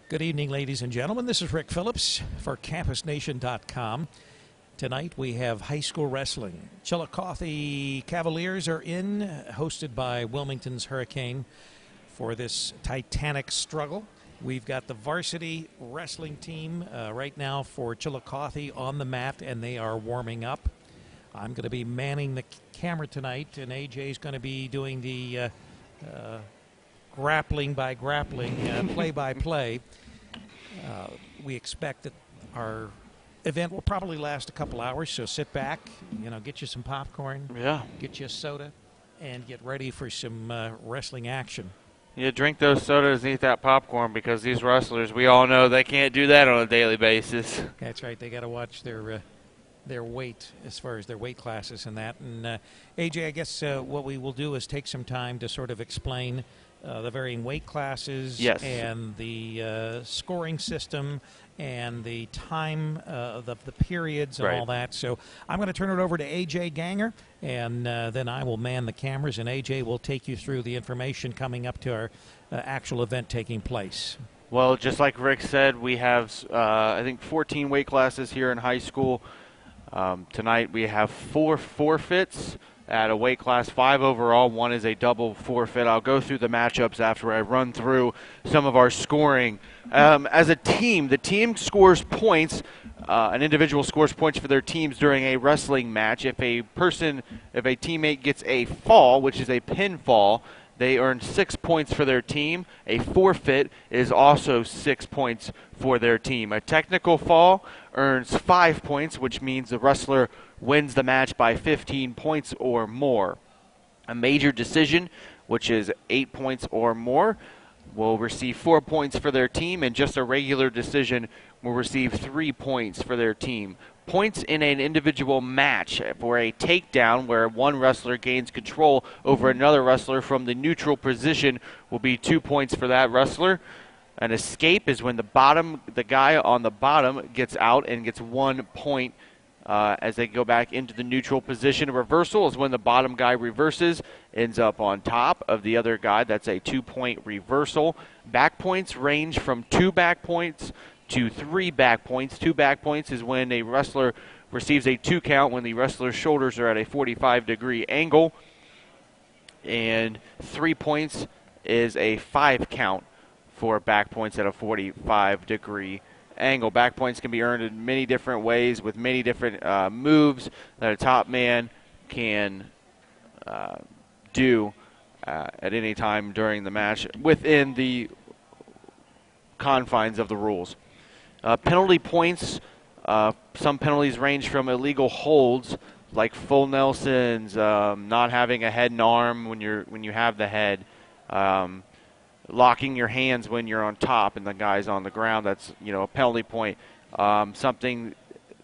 Good evening, ladies and gentlemen. This is Rick Phillips for CampusNation.com. Tonight we have high school wrestling. Chillicothe Cavaliers are in, hosted by Wilmington's Hurricane for this titanic struggle. We've got the varsity wrestling team right now for Chillicothe on the mat, and they are warming up. I'm going to be manning the camera tonight, and AJ's going to be doing the grappling by grappling, play by play. We expect that our event will probably last a couple hours, so sit back, get you some popcorn, get you a soda, and get ready for some wrestling action. Yeah, drink those sodas and eat that popcorn, because these wrestlers, we all know they can't do that on a daily basis. That's right. They got to watch their weight as far as their weight classes and that. And AJ, I guess what we will do is take some time to sort of explain the varying weight classes, and the scoring system and the time of the periods and all that. So I'm going to turn it over to AJ Ganger, and then I will man the cameras, and AJ will take you through the information coming up to our actual event taking place. Well, just like Rick said, we have, I think, 14 weight classes here in high school. Tonight we have 4 forfeits at a weight class 5 overall. One is a double forfeit. I'll go through the matchups after I run through some of our scoring. As a team, the team scores points. An individual scores points for their teams during a wrestling match. If a teammate gets a fall, which is a pinfall, they earn 6 points for their team. A forfeit is also 6 points for their team. A technical fall earns 5 points, which means the wrestler wins the match by 15 points or more. A major decision, which is 8 points or more, will receive 4 points for their team, and just a regular decision will receive 3 points for their team. Points in an individual match for a takedown, where one wrestler gains control over another wrestler from the neutral position, will be 2 points for that wrestler. An escape is when the guy on the bottom gets out and gets 1 point as they go back into the neutral position. A reversal is when the bottom guy reverses, ends up on top of the other guy. That's a 2-point reversal. Back points range from 2 back points to 3 back points. 2 back points is when a wrestler receives a 2 count when the wrestler's shoulders are at a 45-degree angle. And 3 points is a 5 count for back points at a 45-degree angle. Back points can be earned in many different ways with many different moves that a top man can do at any time during the match within the confines of the rules. Penalty points, some penalties range from illegal holds like full Nelsons, not having a head and arm when you have the head, locking your hands when you're on top and the guy's on the ground. That's a penalty point. Something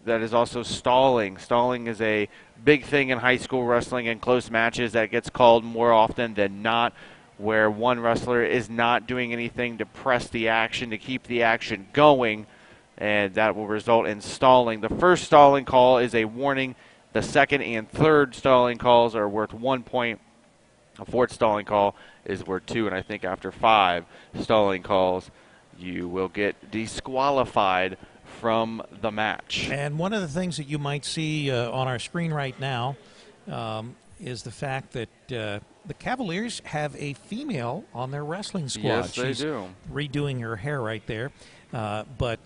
that is also stalling. Stalling is a big thing in high school wrestling and close matches that gets called more often than not, where one wrestler is not doing anything to press the action, to keep the action going, and that will result in stalling. The first stalling call is a warning. The second and third stalling calls are worth 1 point. A fourth stalling call is worth 2, and I think after 5 stalling calls, you will get disqualified from the match. And one of the things that you might see on our screen right now is the fact that the Cavaliers have a female on their wrestling squad. Yes, they She's do. redoing her hair right there. But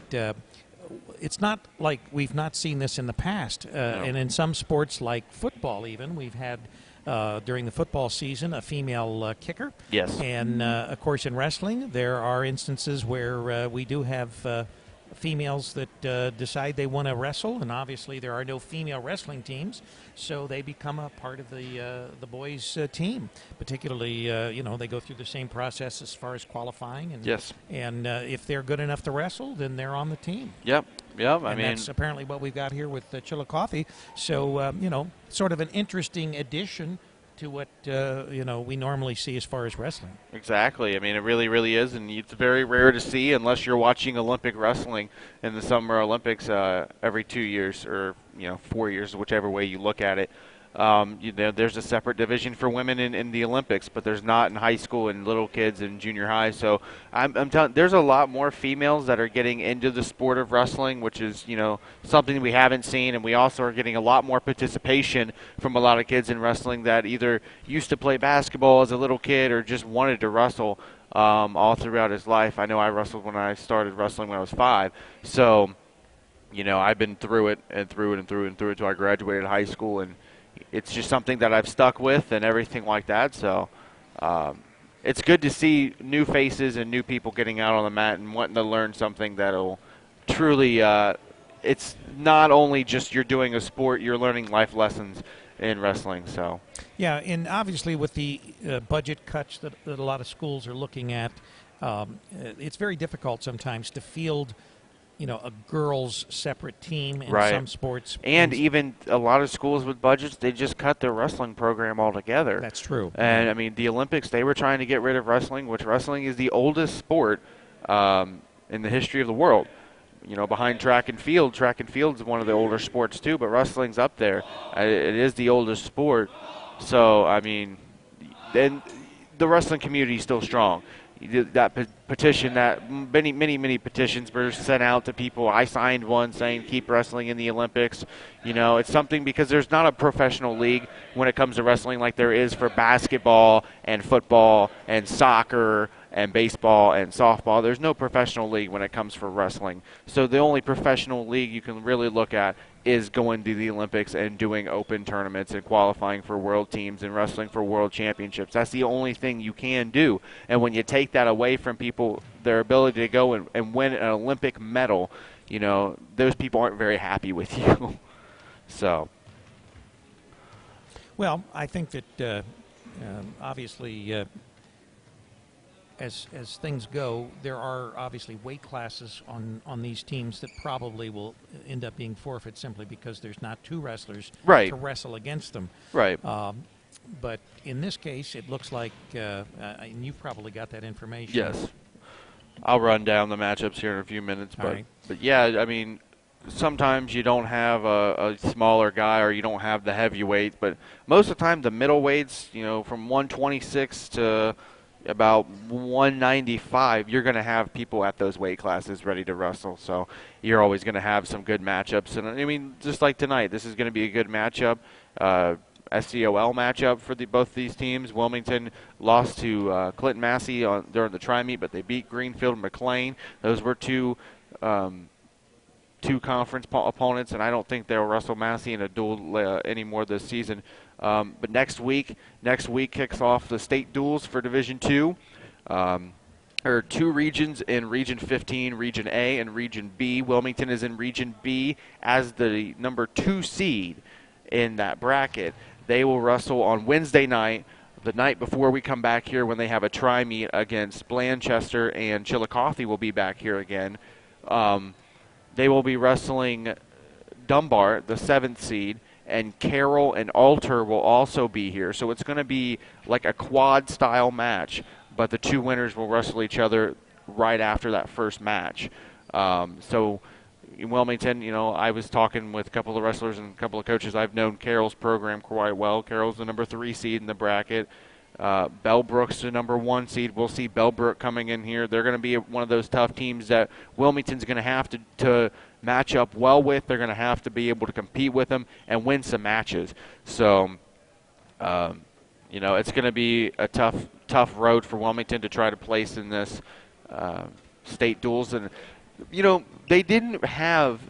it's not like we've not seen this in the past. No. And in some sports, like football even, we've had during the football season a female kicker. Yes. And, of course, in wrestling, there are instances where we do have females that decide they want to wrestle, and obviously there are no female wrestling teams, so they become a part of the boys' team. Particularly, they go through the same process as far as qualifying, and and if they're good enough to wrestle, then they're on the team. Yep. I mean, that's apparently what we've got here with Chillicothe. So sort of an interesting addition to what we normally see as far as wrestling. Exactly. I mean, it really, really is, and it's very rare to see unless you're watching Olympic wrestling in the Summer Olympics every 2 years or 4 years, whichever way you look at it. There's a separate division for women in the Olympics, but there's not in high school and little kids and junior high. So I'm telling, there's a lot more females that are getting into the sport of wrestling, which is something we haven't seen, and we also are getting a lot more participation from a lot of kids in wrestling that either used to play basketball as a little kid or just wanted to wrestle all throughout his life. I know I wrestled when I started wrestling when I was 5, so I've been through it and through it and through it and through it until I graduated high school, and it's just something that I've stuck with and everything like that. So it's good to see new faces and new people getting out on the mat and wanting to learn something that'll truly it's not only just you're doing a sport, you're learning life lessons in wrestling. So yeah, and obviously with the budget cuts that a lot of schools are looking at, it's very difficult sometimes to field a girls' separate team in some sports. And even a lot of schools with budgets, they just cut their wrestling program altogether. That's true. And, I mean, the Olympics, they were trying to get rid of wrestling, which wrestling is the oldest sport in the history of the world. Behind track and field. Track and field is one of the older sports, too, but wrestling's up there. It is the oldest sport. So, I mean, then the wrestling community is still strong. That petition, that many petitions were sent out to people. I signed one saying keep wrestling in the Olympics. It's something because there's not a professional league when it comes to wrestling like there is for basketball and football and soccer and baseball and softball. There's no professional league when it comes for wrestling. So the only professional league you can really look at is going to the Olympics and doing open tournaments and qualifying for world teams and wrestling for world championships. That's the only thing you can do. And when you take that away from people, their ability to go and win an Olympic medal, those people aren't very happy with you. So. Well, I think that obviously as things go, there are obviously weight classes on these teams that probably will end up being forfeit simply because there's not 2 wrestlers to wrestle against them. Right. But in this case, it looks like, and you probably got that information. Yes. I'll run down the matchups here in a few minutes. But yeah, I mean, sometimes you don't have a smaller guy or you don't have the heavyweight, but most of the time the middleweights, from 126 to about 195, you're going to have people at those weight classes ready to wrestle. So you're always going to have some good matchups. And I mean, just like tonight, this is going to be a good matchup. SCOL matchup for both these teams. Wilmington lost to Clinton Massey during the tri-meet, but they beat Greenfield and McLean. Those were two conference opponents, and I don't think they'll wrestle Massey in a duel anymore this season. But next week kicks off the state duels for Division II. There are 2 regions in Region 15, Region A and Region B. Wilmington is in Region B as the number 2 seed in that bracket. They will wrestle on Wednesday night, the night before we come back here when they have a tri-meet against Blanchester, and Chillicothe will be back here again. They will be wrestling Dunbar, the 7th seed, and Carroll and Alter will also be here. So it's going to be like a quad-style match, but the 2 winners will wrestle each other right after that first match. So in Wilmington, I was talking with a couple of wrestlers and a couple of coaches. I've known Carroll's program quite well. Carroll's the number 3 seed in the bracket. Bellbrook's the number 1 seed. We'll see Bellbrook coming in here. They're going to be one of those tough teams that Wilmington's going to have to match up well with. They're going to have to be able to compete with them and win some matches. So, it's going to be a tough road for Wilmington to try to place in this state duels. And, they didn't have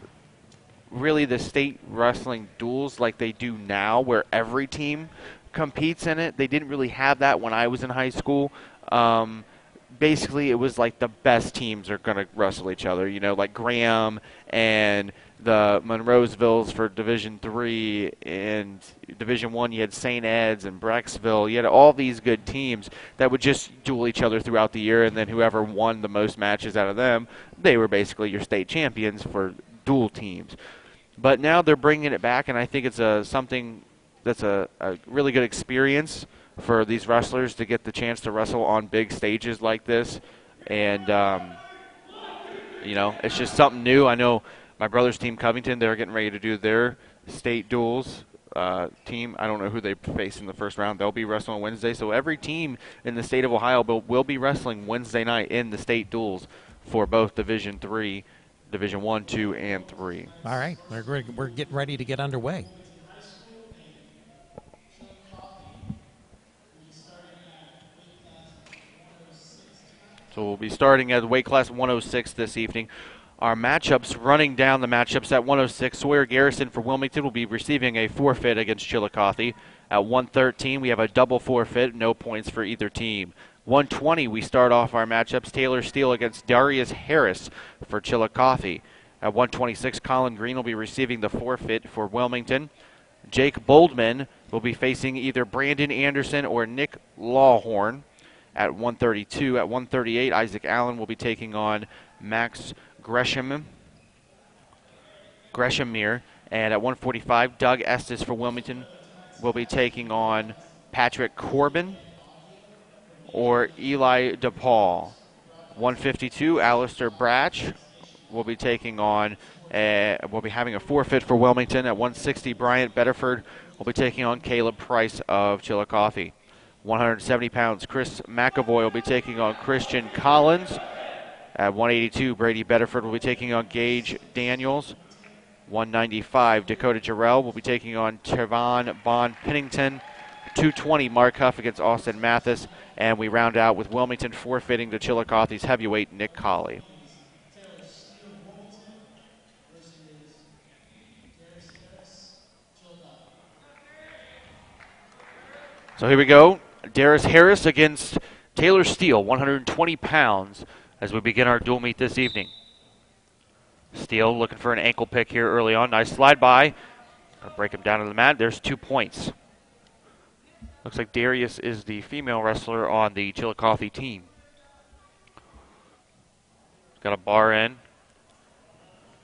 really the state wrestling duels like they do now where every team competes in it. They didn't really have that when I was in high school. Basically, it was like the best teams are going to wrestle each other. Like Graham and the Monroevilles for Division III, and Division I, you had St. Ed's and Brecksville. You had all these good teams that would just duel each other throughout the year, and then whoever won the most matches out of them, they were basically your state champions for dual teams. But now they're bringing it back, and I think it's something that's a really good experience for these wrestlers to get the chance to wrestle on big stages like this. And, it's just something new. I know my brother's team, Covington, they're getting ready to do their state duels team. I don't know who they face in the first round. They'll be wrestling on Wednesday. So every team in the state of Ohio will be wrestling Wednesday night in the state duels for both Division 3, Division 1, 2, and 3. All right. We're getting ready to get underway. So we'll be starting at weight class 106 this evening. Our matchups, running down the matchups at 106, Sawyer Garrison for Wilmington will be receiving a forfeit against Chillicothe. At 113, we have a double forfeit, no points for either team. 120, we start off our matchups, Taylor Steele against Darius Harris for Chillicothe. At 126, Colin Green will be receiving the forfeit for Wilmington. Jake Boldman will be facing either Brandon Anderson or Nick Lawhorn. At 132, at 138, Isaac Allen will be taking on Max Greshamere. And at 145, Doug Estes for Wilmington will be taking on Patrick Corbin or Eli DePaul. 152, Alistair Bratch will be taking on, will be having a forfeit for Wilmington. At 160, Bryant Bedford will be taking on Caleb Price of Chillicothe. 170 pounds, Chris McAvoy will be taking on Christian Collins. At 182, Brady Bedford will be taking on Gage Daniels. 195, Dakota Jarrell will be taking on Trevon Bond Pennington. 220, Mark Huff against Austin Mathis. And we round out with Wilmington forfeiting to Chillicothe's heavyweight Nick Colley. So here we go. Darius Harris against Taylor Steele, 120 pounds, as we begin our dual meet this evening. Steele looking for an ankle pick here early on. Nice slide by. Gonna break him down to the mat. There's 2 points. Looks like Darius is the female wrestler on the Chillicothe team. Got a bar in.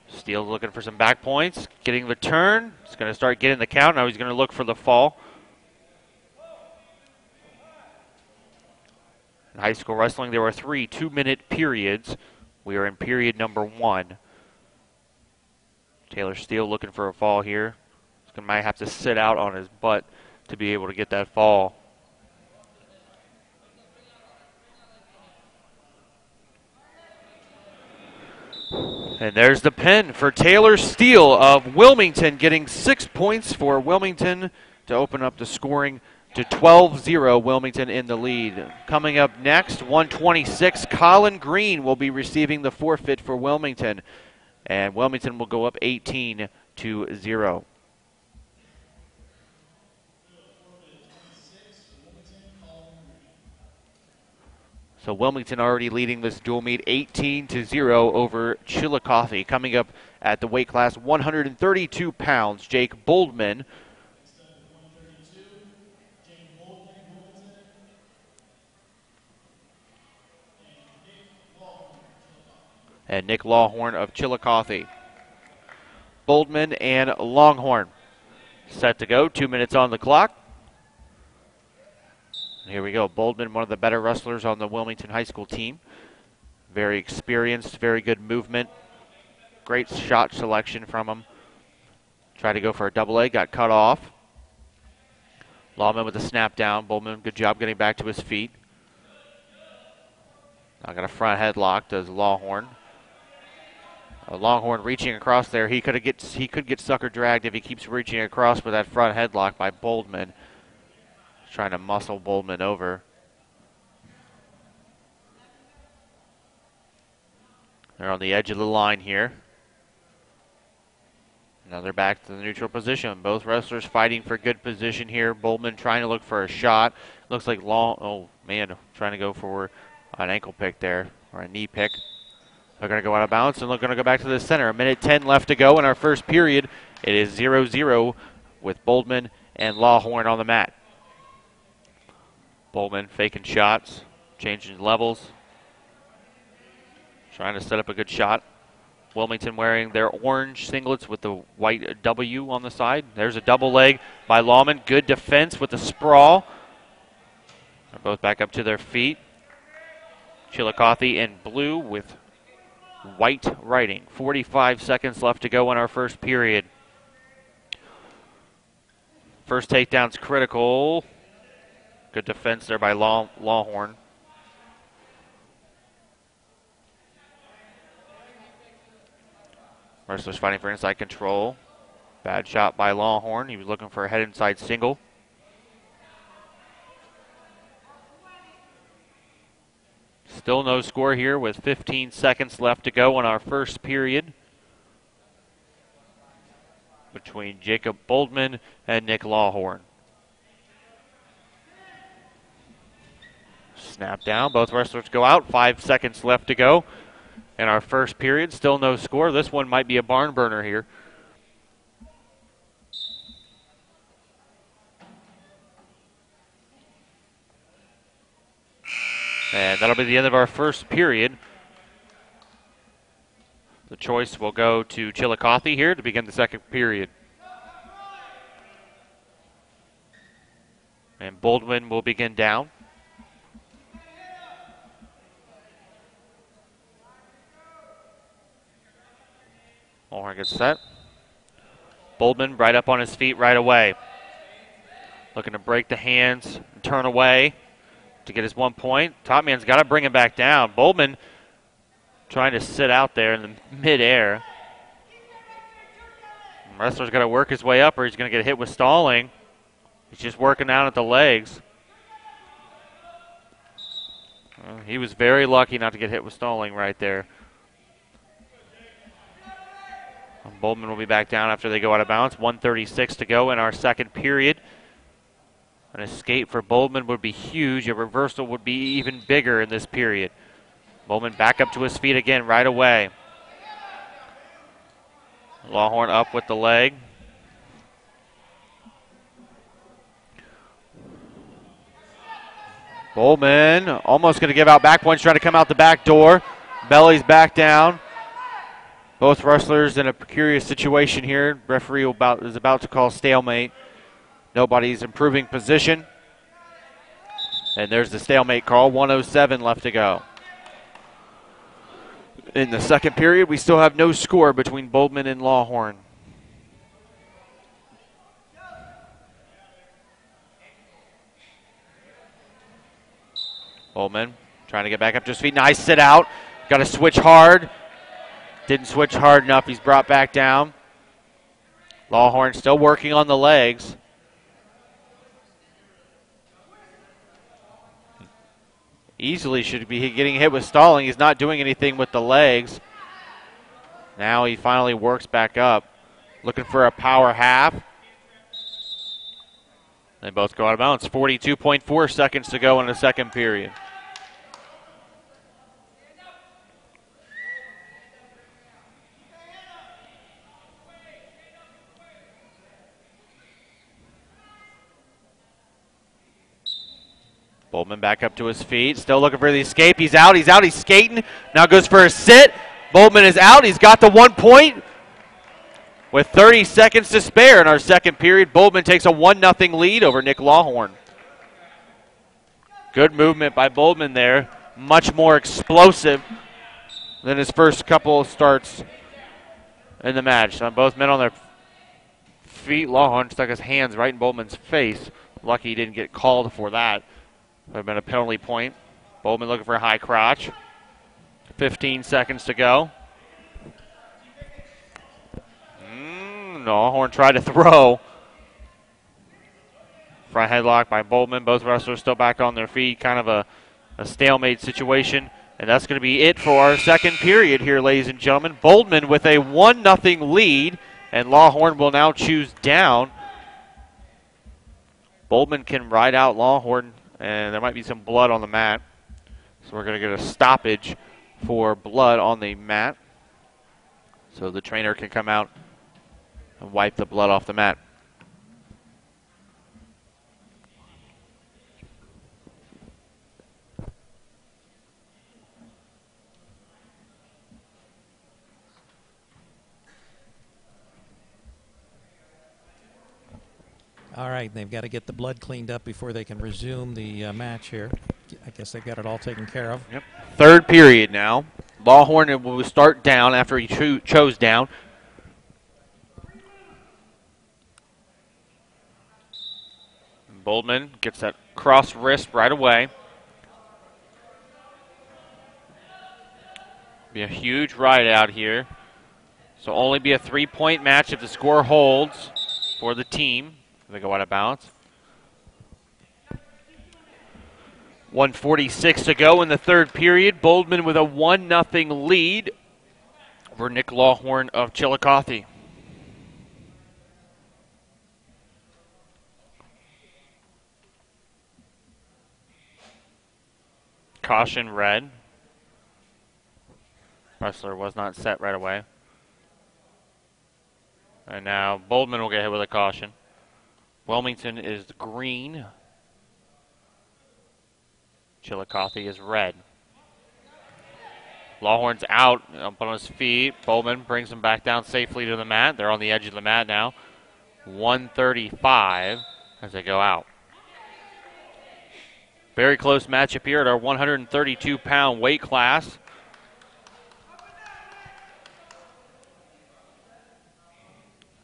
Steele looking for some back points. Getting the turn. He's going to start getting the count. Now he's going to look for the fall. In high school wrestling, there are 3 2-minute periods. We are in period number 1. Taylor Steele looking for a fall here. He might have to sit out on his butt to be able to get that fall. And there's the pin for Taylor Steele of Wilmington, getting 6 points for Wilmington to open up the scoring to 12-0, Wilmington in the lead. Coming up next, 126, Colin Green will be receiving the forfeit for Wilmington. And Wilmington will go up 18-0. So Wilmington already leading this dual meet 18-0 over Chillicothe. Coming up at the weight class 132 pounds, Jake Boldman. And Nick Lawhorn of Chillicothe. Boldman and Longhorn set to go. 2 minutes on the clock. And here we go. Boldman, one of the better wrestlers on the Wilmington High School team. Very experienced, very good movement. Great shot selection from him. Tried to go for a double leg, got cut off. Lawman with a snap down. Boldman, good job getting back to his feet. Now got a front headlock, does Lawhorn. Longhorn reaching across there. He could get sucker dragged if he keeps reaching across with that front headlock by Boldman. Trying to muscle Boldman over. They're on the edge of the line here. Now they're back to the neutral position. Both wrestlers fighting for good position here. Boldman trying to look for a shot. Looks like trying to go for an ankle pick there, or a knee pick. They're going to go out of bounds, and they're going to go back to the center. 1:10 left to go in our first period. It is 0-0 with Boldman and Lawhorn on the mat. Boldman faking shots, changing levels, trying to set up a good shot. Wilmington wearing their orange singlets with the white W on the side. There's a double leg by Lawman. Good defense with the sprawl. They're both back up to their feet. Chillicothe in blue with white writing. 45 seconds left to go in our first period. First takedown's critical. Good defense there by Lawhorn. Wrestlers fighting for inside control. Bad shot by Lawhorn. He was looking for a head inside single. Still no score here with 15 seconds left to go in our first period between Jacob Boldman and Nick Lawhorn. Snap down. Both wrestlers go out. 5 seconds left to go in our first period. Still no score. This one might be a barn burner here. And that'll be the end of our first period. The choice will go to Chillicothe here to begin the second period. And Boldman will begin down. Lawhorn gets set. Boldman right up on his feet right away. Looking to break the hands and turn away to get his 1 point. Top man's got to bring him back down. Boldman trying to sit out there in the midair. Wrestler's got to work his way up or he's going to get hit with stalling. He's just working down at the legs. He was very lucky not to get hit with stalling right there. Boldman will be back down after they go out of bounds. 1:36 to go in our second period. An escape for Boldman would be huge. A reversal would be even bigger in this period. Boldman back up to his feet again right away. Lawhorn up with the leg. Boldman almost going to give out back points, trying to come out the back door. Belly's back down. Both wrestlers in a precarious situation here. Referee is about to call stalemate. Nobody's improving position. And there's the stalemate call. 1:07 left to go. In the second period, we still have no score between Boldman and Lawhorn. Boldman trying to get back up to his feet. Nice sit out. Got to switch hard. Didn't switch hard enough. He's brought back down. Lawhorn still working on the legs. Easily should be getting hit with stalling. He's not doing anything with the legs. Now he finally works back up. Looking for a power half. They both go out of bounds. 42.4 seconds to go in the second period. Boldman back up to his feet, still looking for the escape. He's out, he's skating. Now goes for a sit. Boldman is out, he's got the 1 point. With 30 seconds to spare in our second period, Boldman takes a 1-0 lead over Nick Lawhorn. Good movement by Boldman there. Much more explosive than his first couple of starts in the match. So both men on their feet. Lawhorn stuck his hands right in Boldman's face. Lucky he didn't get called for that. Would have been a penalty point. Boldman looking for a high crotch. 15 seconds to go. Lawhorn tried to throw. Front headlock by Boldman. Both wrestlers still back on their feet. Kind of a stalemate situation. And that's going to be it for our second period here, ladies and gentlemen. Boldman with a 1-0 lead. And Lawhorn will now choose down. Boldman can ride out Lawhorn. And there might be some blood on the mat. So we're going to get a stoppage for blood on the mat. So the trainer can come out and wipe the blood off the mat. All right, they've got to get the blood cleaned up before they can resume the match here. I guess they've got it all taken care of. Yep. Third period now. Lawhorn will start down after he chose down. Boldman gets that cross wrist right away. Be a huge ride out here. So only be a 3-point match if the score holds for the team. They go out of bounds. 1:46 to go in the third period. Boldman with a 1-0 lead over Nick Lawhorn of Chillicothe. Caution red. Wrestler was not set right away. And now Boldman will get hit with a caution. Wilmington is green. Chillicothe is red. Lawhorn's out, up on his feet. Boldman brings him back down safely to the mat. They're on the edge of the mat now. 1:35 as they go out. Very close matchup here at our 132-pound weight class.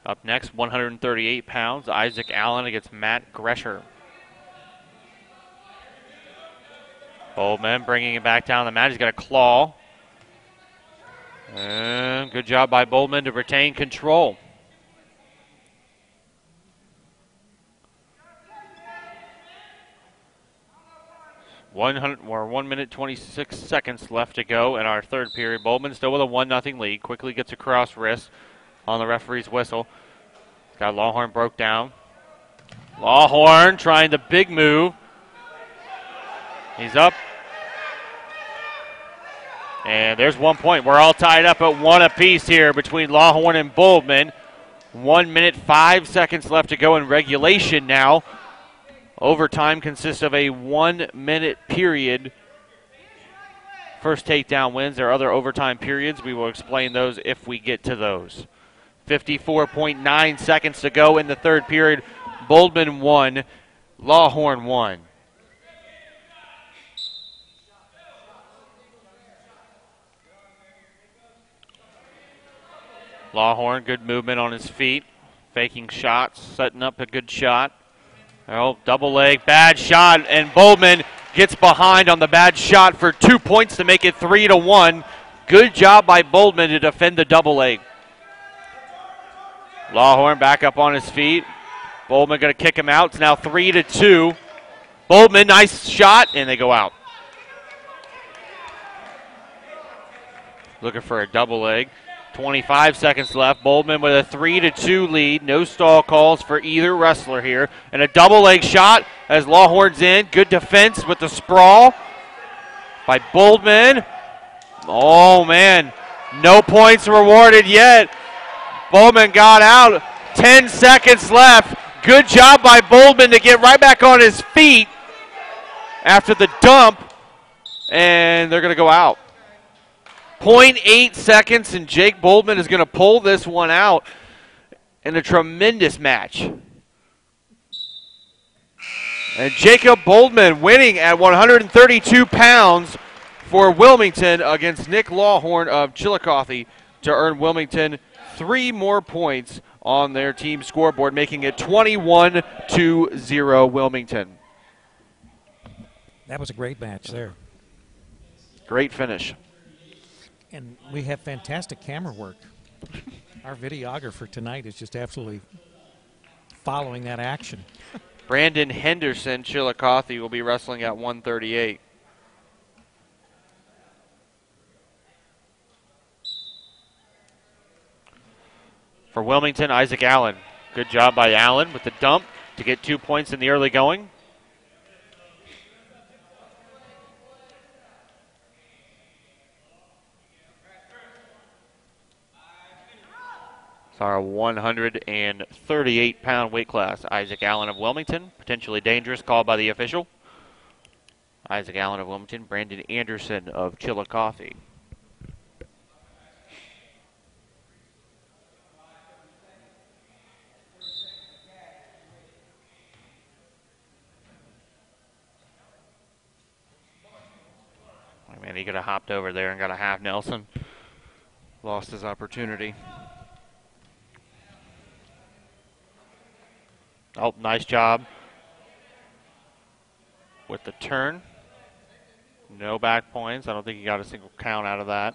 Up next, 138 pounds, Isaac Allen against Matt Gresher. Boldman bringing him back down the mat. He's got a claw. And good job by Boldman to retain control. 1 minute 26 seconds left to go in our third period. Boldman still with a 1-0 lead. Quickly gets a cross wrist on the referee's whistle. Got Lawhorn broke down. Lawhorn trying the big move. He's up. And there's 1 point. We're all tied up at 1 apiece here between Lawhorn and Boldman. 1 minute 5 seconds left to go in regulation now. Overtime consists of a 1 minute period. First takedown wins. There are other overtime periods. We will explain those if we get to those. 54.9 seconds to go in the third period. Boldman 1, Lawhorn 1. Lawhorn, good movement on his feet. Faking shots, setting up a good shot. Oh, double leg, bad shot, and Boldman gets behind on the bad shot for 2 points to make it 3-1. Good job by Boldman to defend the double leg. Lawhorn back up on his feet. Boldman going to kick him out. It's now 3-2. Boldman, nice shot, and they go out. Looking for a double leg. 25 seconds left. Boldman with a 3-2 lead. No stall calls for either wrestler here. And a double leg shot as Lawhorn's in. Good defense with the sprawl by Boldman. Oh, man. No points rewarded yet. Boldman got out. 10 seconds left. Good job by Boldman to get right back on his feet after the dump. And they're going to go out. 0.8 seconds, and Jake Boldman is going to pull this one out in a tremendous match. And Jacob Boldman winning at 132 pounds for Wilmington against Nick Lawhorn of Chillicothe to earn Wilmington 3 more points on their team scoreboard, making it 21-0 Wilmington. That was a great match there. Great finish. And we have fantastic camera work. Our videographer tonight is just absolutely following that action. Brandon Henderson, Chillicothe, will be wrestling at 138. For Wilmington, Isaac Allen. Good job by Allen with the dump to get 2 points in the early going. Our 138-pound weight class. Isaac Allen of Wilmington, potentially dangerous, called by the official. Isaac Allen of Wilmington, Brandon Anderson of Chillicothe. Oh, man, he could have hopped over there and got a half Nelson. Lost his opportunity. Oh, nice job with the turn. No back points. I don't think he got a single count out of that.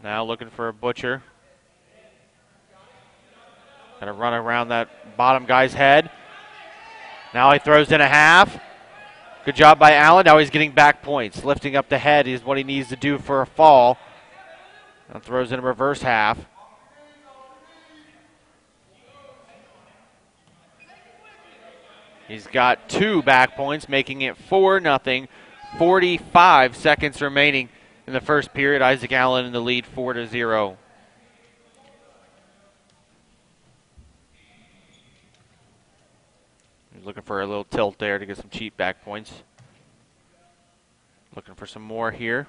Now looking for a butcher. Got to run around that bottom guy's head. Now he throws in a half. Good job by Allen. Now he's getting back points. Lifting up the head is what he needs to do for a fall. And throws in a reverse half. He's got 2 back points, making it 4-0. 45 seconds remaining in the first period. Isaac Allen in the lead, 4-0. He's looking for a little tilt there to get some cheap back points. Looking for some more here.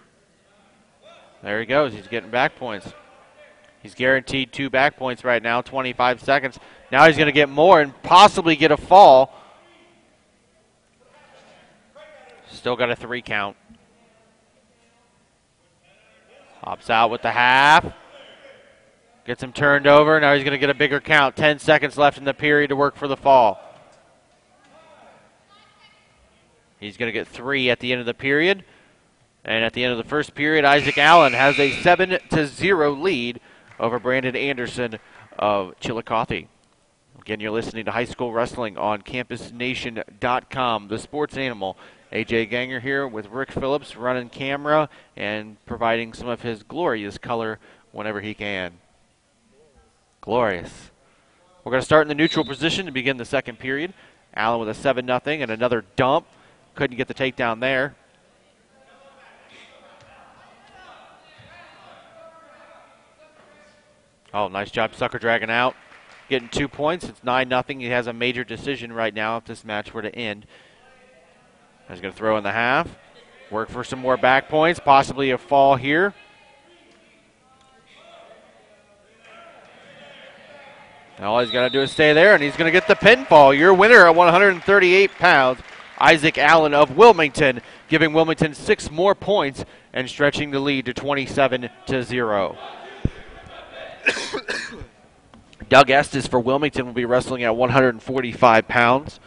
There he goes. He's getting back points. He's guaranteed 2 back points right now, 25 seconds. Now he's going to get more and possibly get a fall. Still got a 3 count. Hops out with the half. Gets him turned over. Now he's going to get a bigger count. 10 seconds left in the period to work for the fall. He's going to get 3 at the end of the period. And at the end of the first period, Isaac Allen has a 7-0 lead over Brandon Anderson of Chillicothe. Again, you're listening to High School Wrestling on CampusNation.com, the sports animal. AJ Ganger here with Rick Phillips running camera and providing some of his glorious color whenever he can. Glorious. We're going to start in the neutral position to begin the second period. Allen with a 7-0 and another dump. Couldn't get the takedown there. Oh, nice job sucker dragging out. Getting 2 points. It's 9-0. He has a major decision right now if this match were to end. He's going to throw in the half. Work for some more back points. Possibly a fall here. All he's got to do is stay there, and he's going to get the pinfall. Your winner at 138 pounds, Isaac Allen of Wilmington, giving Wilmington 6 more points and stretching the lead to 27-0. Doug Estes for Wilmington will be wrestling at 145 pounds.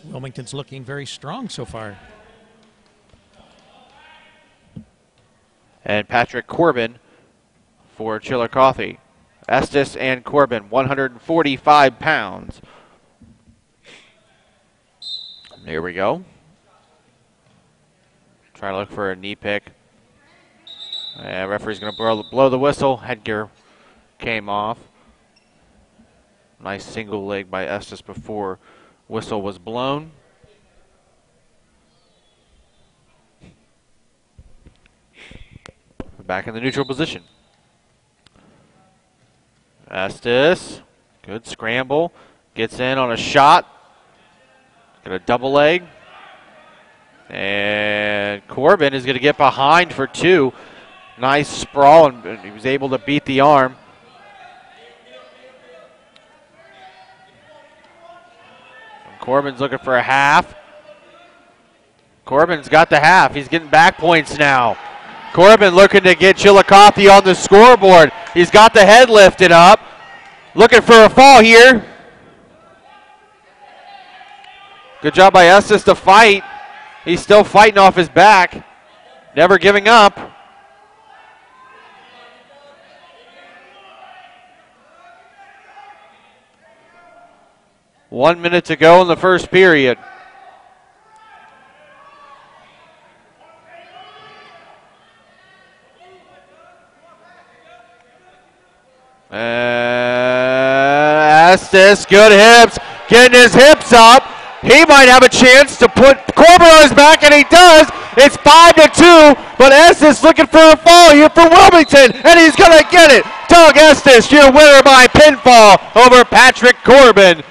Wilmington's looking very strong so far. And Patrick Corbin for Chillicothe. Estes and Corbin, 145 pounds. There we go. Trying to look for a knee pick. Referee's going to blow the whistle. Headgear came off. Nice single leg by Estes before whistle was blown. Back in the neutral position. Estes, good scramble. Gets in on a shot. Got a double leg. And Corbin is going to get behind for 2. Nice sprawl, and he was able to beat the arm. And Corbin's looking for a half. Corbin's got the half. He's getting back points now. Corbin looking to get Chillicothe on the scoreboard. He's got the head lifted up. Looking for a fall here. Good job by Estes to fight. He's still fighting off his back. Never giving up. One minute to go in the first period. Estes, good hips, getting his hips up. He might have a chance to put Corbin on his back, and he does. It's 5-2, but Estes looking for a fall here for Wilmington, and he's going to get it. Doug Estes, your winner by pinfall over Patrick Corbin.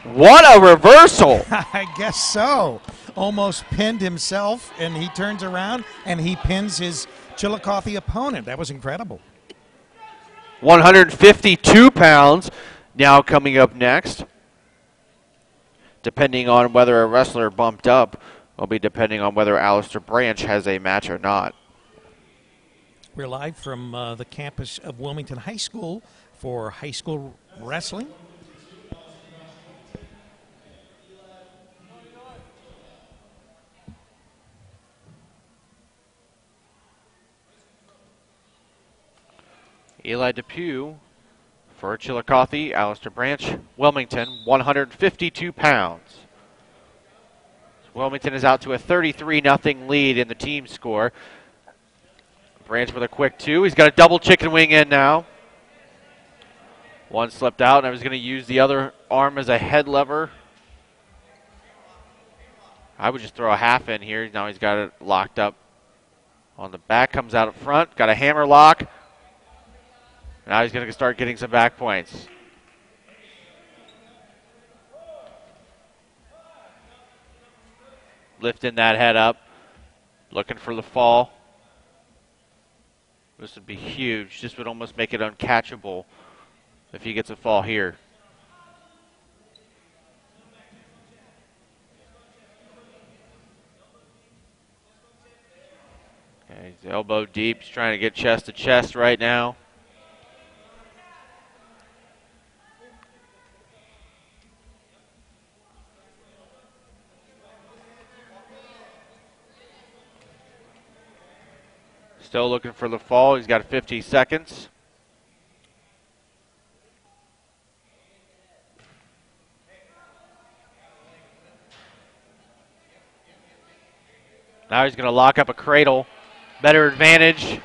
What a reversal. I guess so. Almost pinned himself, and he turns around, and he pins his Chillicothe opponent. That was incredible. 152 pounds now coming up next. Depending on whether a wrestler bumped up will be depending on whether Alistair Branch has a match or not. We're live from the campus of Wilmington High School for high school wrestling. Eli Depew for Chillicothe. Alistair Branch, Wilmington, 152 pounds. Wilmington is out to a 33-0 lead in the team score. Branch with a quick 2. He's got a double chicken wing in now. One slipped out, and I was going to use the other arm as a head lever. I would just throw a half in here. Now he's got it locked up on the back. Comes out up front. Got a hammer lock. Now he's going to start getting some back points. Lifting that head up. Looking for the fall. This would be huge. This would almost make it uncatchable if he gets a fall here. Okay, he's elbow deep. He's trying to get chest to chest right now. Still looking for the fall. He's got 50 seconds. Now he's going to lock up a cradle. Better advantage.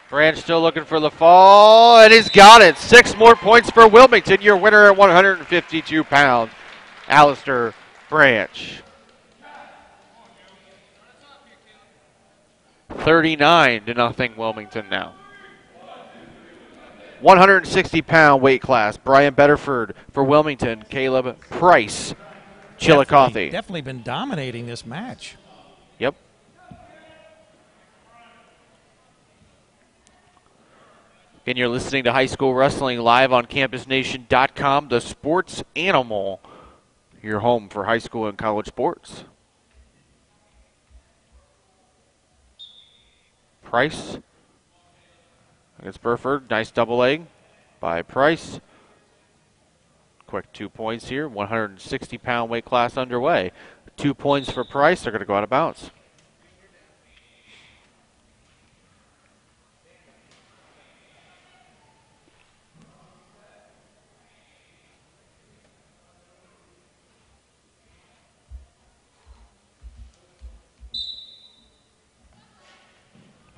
Branch still looking for the fall, and he's got it. 6 more points for Wilmington. Your winner at 152 pounds, Alistair Branch. 39-0 Wilmington now. 160-pound weight class. Brian Betterford for Wilmington. Caleb Price, Chillicothe. Definitely been dominating this match. Yep. And you're listening to High School Wrestling live on CampusNation.com, the sports animal, your home for high school and college sports. Price against Burford. Nice double leg by Price. Quick 2 points here. 160-pound weight class underway. 2 points for Price. They're going to go out of bounds.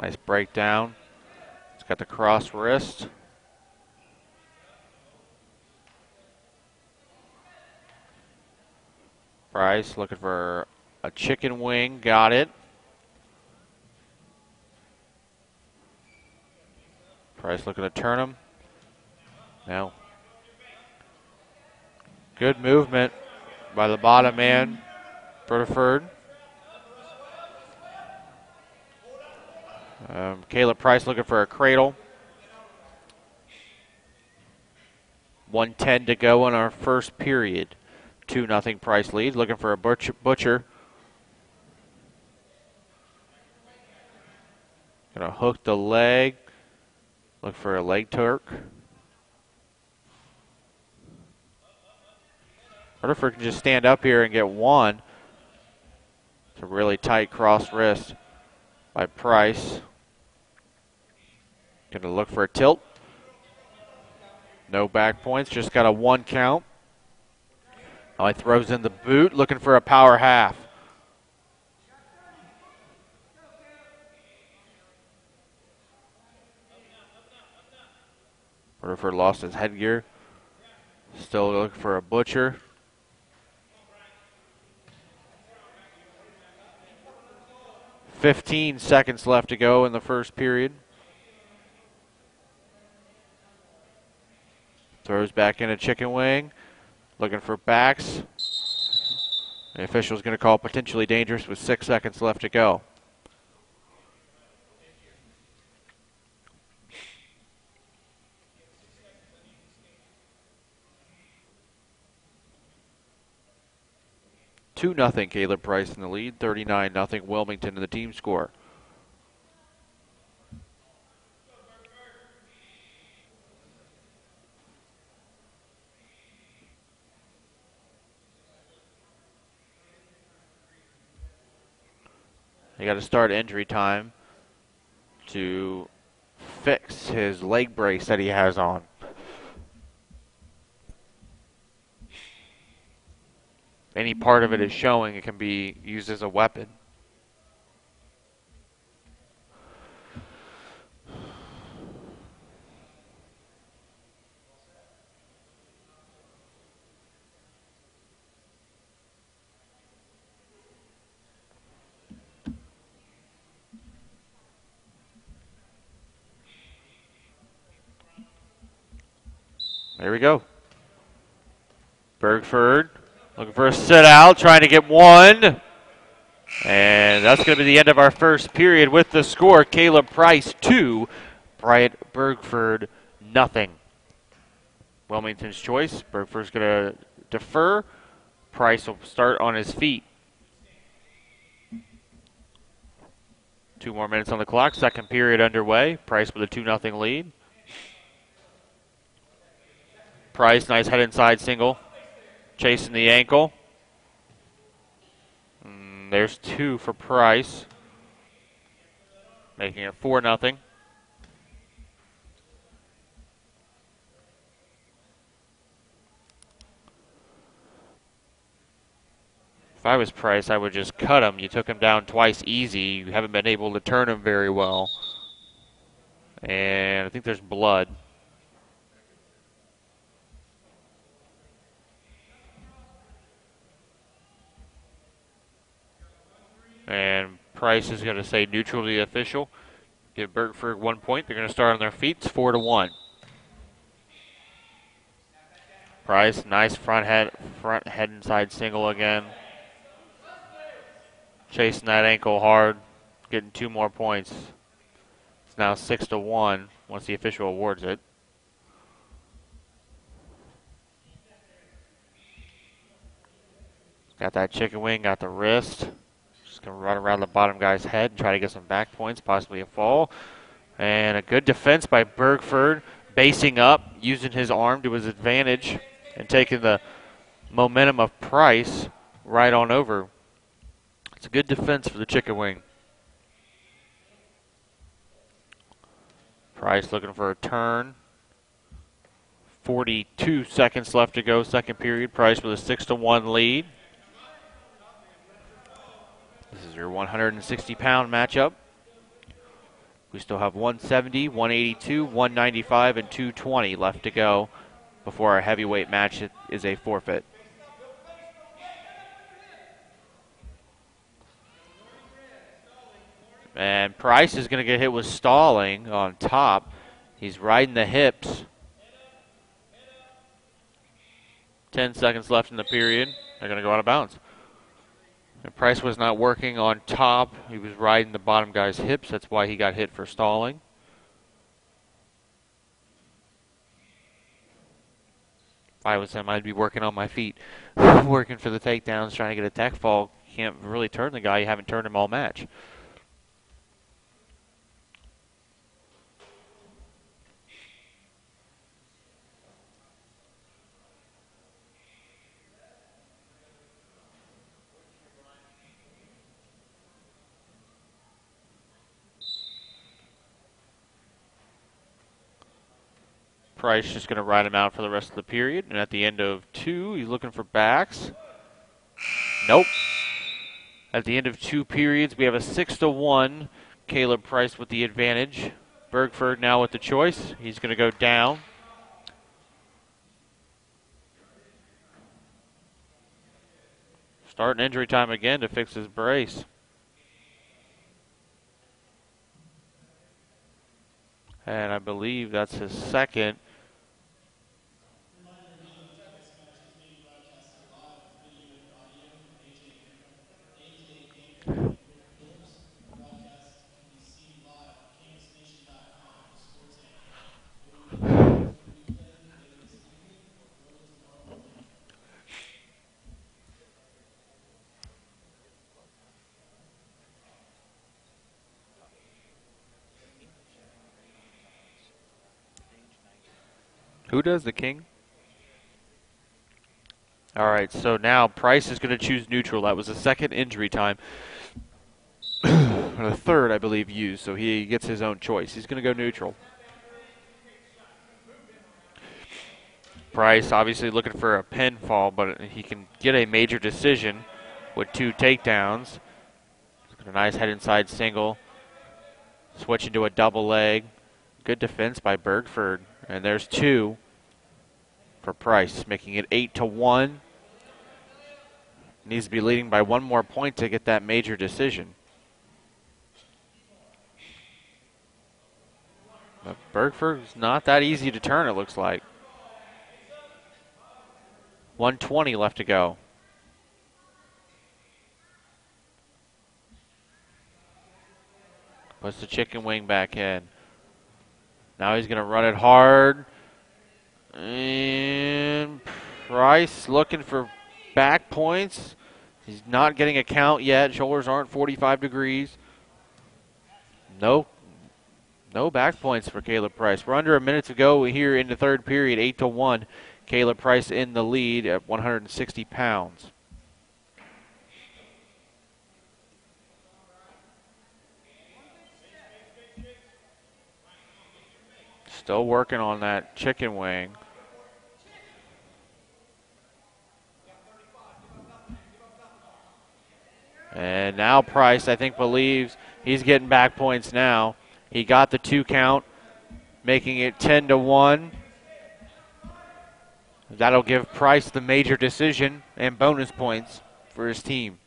Nice breakdown. It's got the cross wrist. Price looking for a chicken wing. Got it. Price looking to turn him. Now. Good movement by the bottom man, Burford. Caleb Price looking for a cradle. 1:10 to go in our first period. 2-0 Price lead. Looking for a butcher. Gonna hook the leg. Look for a leg Turk. Rutherford can just stand up here and get one. It's a really tight cross wrist by Price. Gonna look for a tilt. No back points, just got a 1 count. Now he throws in the boot, looking for a power half. Rutherford lost his headgear. Still looking for a butcher. "15 seconds left to go in the first period. Throws back in a chicken wing. Looking for backs. The official's going to call potentially dangerous with 6 seconds left to go. Two nothing Caleb Price in the lead. 39-0 Wilmington in the team score. They got to start injury time to fix his leg brace that he has on. Any part of it is showing, it can be used as a weapon. There we go. Bergford looking for a sit out, trying to get one. And that's going to be the end of our first period with the score. Caleb Price 2, Bryant Bergford nothing. Wilmington's choice. Bergford's going to defer. Price will start on his feet. 2 more minutes on the clock. Second period underway. Price with a 2-0 lead. Price, nice head inside single. Chasing the ankle. There's 2 for Price. Making it 4-0. If I was Price, I would just cut him. You took him down twice easy. You haven't been able to turn him very well. And I think there's blood. And Price is going to say neutral to the official. Give Bergford 1 point. They're going to start on their feet. It's 4-1. Price, nice front head inside single again. Chasing that ankle hard. Getting 2 more points. It's now 6-1 once the official awards it. Got that chicken wing, got the wrist. Just going to run around the bottom guy's head and try to get some back points, possibly a fall. And a good defense by Bergford, basing up, using his arm to his advantage, and taking the momentum of Price right on over. It's a good defense for the chicken wing. Price looking for a turn. 42 seconds left to go, second period. Price with a 6-1 lead. This is your 160-pound matchup. We still have 170, 182, 195, and 220 left to go before our heavyweight match is a forfeit. And Price is going to get hit with stalling on top. He's riding the hips. 10 seconds left in the period. They're going to go out of bounds. And Price was not working on top. He was riding the bottom guy's hips. That's why he got hit for stalling. If I was him, I'd be working on my feet. Working for the takedowns, trying to get a tech fall. You can't really turn the guy. You haven't turned him all match. Price just going to ride him out for the rest of the period. And at the end of 2, he's looking for backs. Nope. At the end of 2 periods, we have a 6-1. Caleb Price with the advantage. Bergford now with the choice. He's going to go down. Starting injury time again to fix his brace. And I believe that's his second. Who does, the king? All right, so now Price is going to choose neutral. That was the second injury time. Or the third, I believe, used, so he gets his own choice. He's going to go neutral. Price obviously looking for a pinfall, but he can get a major decision with 2 takedowns. A nice head inside single. Switching to a double leg. Good defense by Bergford. And there's 2 for Price, making it 8-1. Needs to be leading by 1 more point to get that major decision. But Bergford's not that easy to turn, it looks like. 1:20 left to go. Puts the chicken wing back in. Now he's going to run it hard. And Price looking for back points. He's not getting a count yet. Shoulders aren't 45 degrees. No back points for Caleb Price. We're under a minute to go here in the third period, 8-1. Caleb Price in the lead at 160 pounds. Still working on that chicken wing. And now Price, I think, believes he's getting back points now. He got the 2 count, making it 10-1. That'll give Price the major decision and bonus points for his team.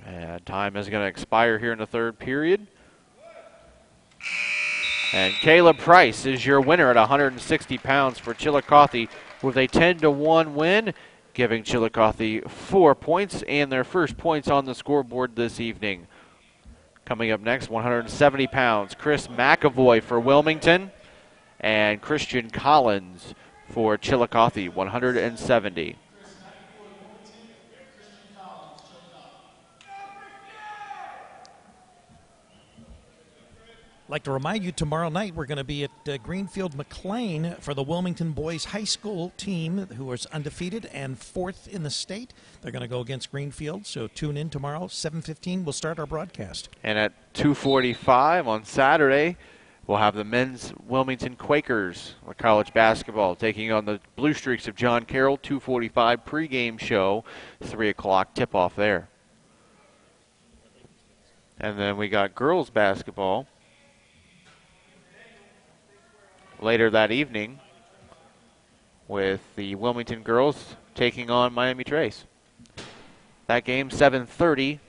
And time is going to expire here in the third period. And Caleb Price is your winner at 160 pounds for Chillicothe with a 10-1 win, giving Chillicothe 4 points and their first points on the scoreboard this evening. Coming up next, 170 pounds, Chris McAvoy for Wilmington and Christian Collins for Chillicothe, 170. I'd like to remind you, tomorrow night we're going to be at Greenfield McLean for the Wilmington Boys High School team, who is undefeated and 4th in the state. They're going to go against Greenfield, so tune in tomorrow, 7:15. We'll start our broadcast. And at 2:45 on Saturday, we'll have the men's Wilmington Quakers with college basketball taking on the Blue Streaks of John Carroll. 2:45 pregame show, 3 o'clock tip-off there. And then we got girls basketball later that evening with the Wilmington girls taking on Miami Trace. That game, 7:30.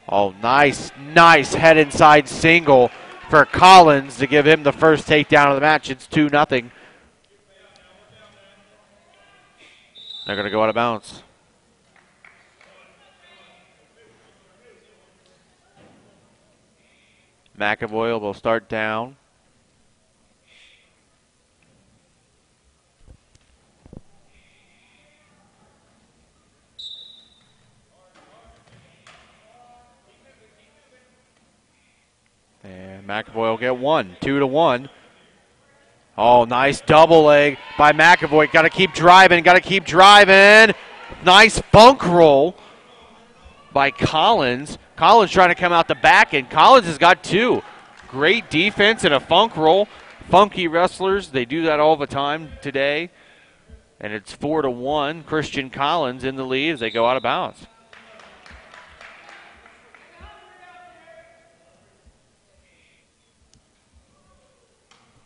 Oh, nice head inside single for Collins to give him the first takedown of the match. It's 2-0. They're going to go out of bounds. McAvoy will start down. And McAvoy will get 1, 2-1. Oh, nice double leg by McAvoy. Got to keep driving, Nice funk roll by Collins. Collins trying to come out the back, and Collins has got 2. Great defense and a funk roll. Funky wrestlers, they do that all the time today. And it's 4-1. Christian Collins in the lead as they go out of bounds.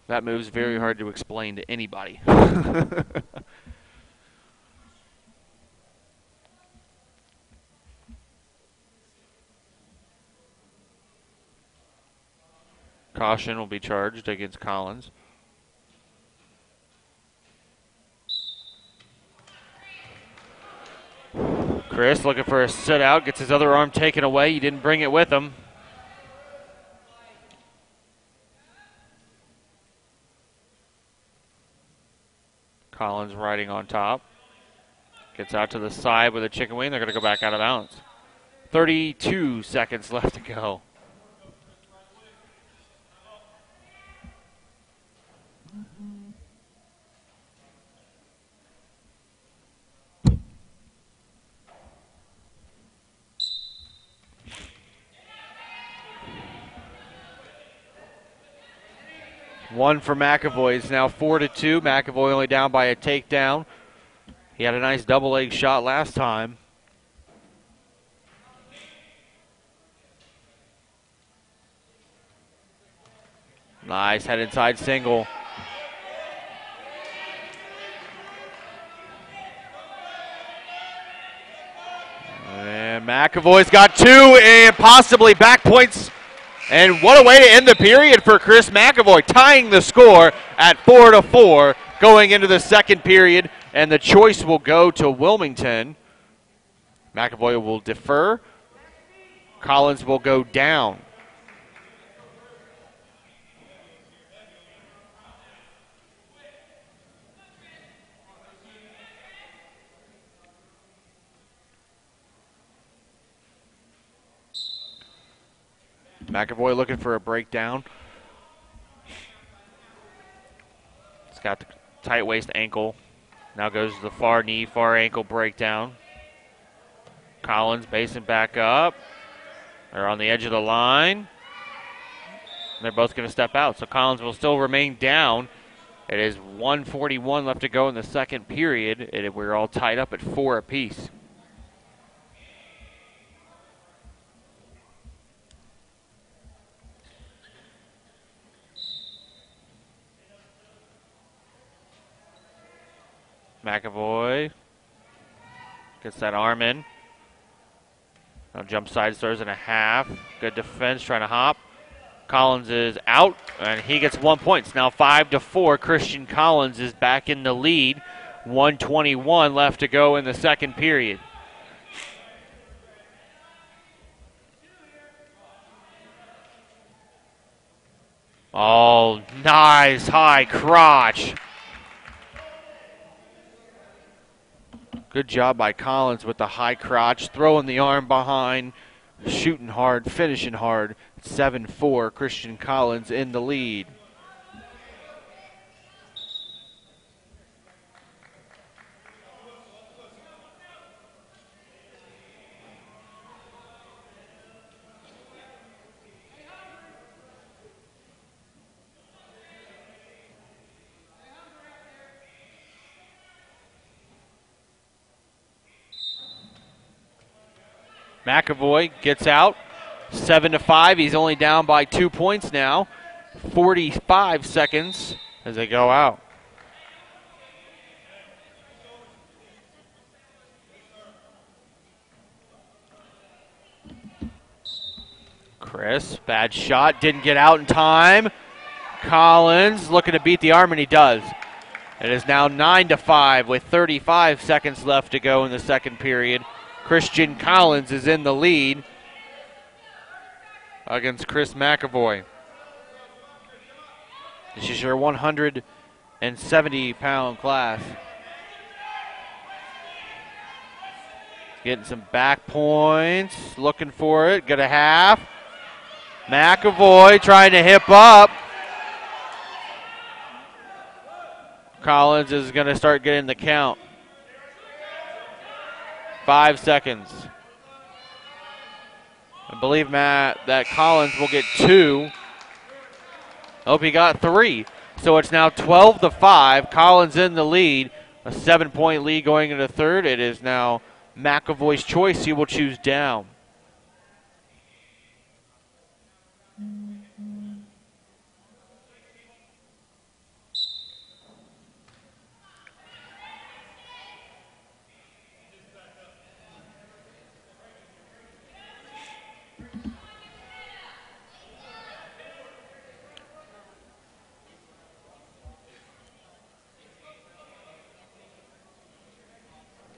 That move's very hard to explain to anybody. Caution will be charged against Collins. Chris looking for a sit out, gets his other arm taken away. He didn't bring it with him. Collins riding on top. Gets out to the side with a chicken wing. They're going to go back out of bounds. 32 seconds left to go. One for McAvoy. It's now 4-2. McAvoy only down by a takedown. He had a nice double leg shot last time. Nice head inside single. And McAvoy's got two and possibly back points. And what a way to end the period for Chris McAvoy, tying the score at 4-4 going into the second period. And the choice will go to Wilmington. McAvoy will defer. Collins will go down. McAvoy looking for a breakdown. He's got the tight waist ankle. Now goes to the far knee, far ankle breakdown. Collins basing back up. They're on the edge of the line. They're both going to step out. So Collins will still remain down. It is 1:41 left to go in the second period. We're all tied up at 4 apiece. McAvoy gets that arm in. Now jump side, throws in a half. Good defense, trying to hop. Collins is out, and he gets 1 point. It's now 5-4. Christian Collins is back in the lead. 1:21 left to go in the second period. Oh, nice high crotch. Good job by Collins with the high crotch, throwing the arm behind, shooting hard, finishing hard. 7-4, Christian Collins in the lead. McAvoy gets out, 7-5. He's only down by 2 points now. 45 seconds as they go out. Chris, bad shot, didn't get out in time. Collins looking to beat the arm, and he does. It is now 9-5 with 35 seconds left to go in the second period. Christian Collins is in the lead against Chris McAvoy. This is your 170-pound class. Getting some back points, looking for it, got a half. McAvoy trying to hip up. Collins is going to start getting the count. 5 seconds. I believe, Matt, that Collins will get 2. Hope he got 3. So it's now 12-5. Collins in the lead. A 7-point lead going into third. It is now McAvoy's choice. He will choose down.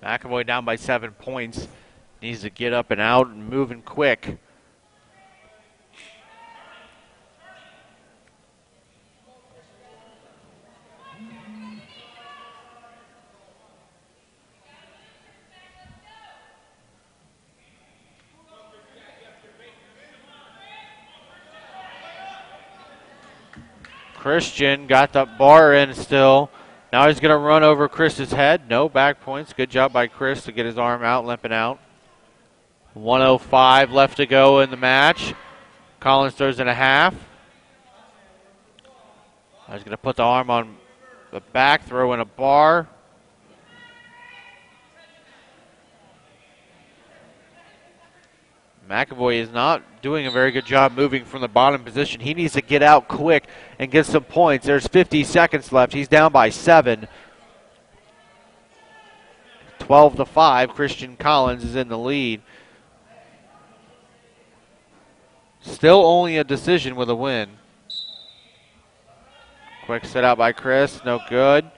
McAvoy down by 7 points. Needs to get up and out and moving quick. Christian got the bar in still. Now he's going to run over Chris's head. No back points. Good job by Chris to get his arm out, limping out. 1:05 left to go in the match. Collins throws in a half. He's going to put the arm on the back, throw in a bar. McAvoy is not doing a very good job moving from the bottom position. He needs to get out quick and get some points. There's 50 seconds left. He's down by 7. 12-5. Christian Collins is in the lead. Still only a decision with a win. Quick set out by Chris. No good.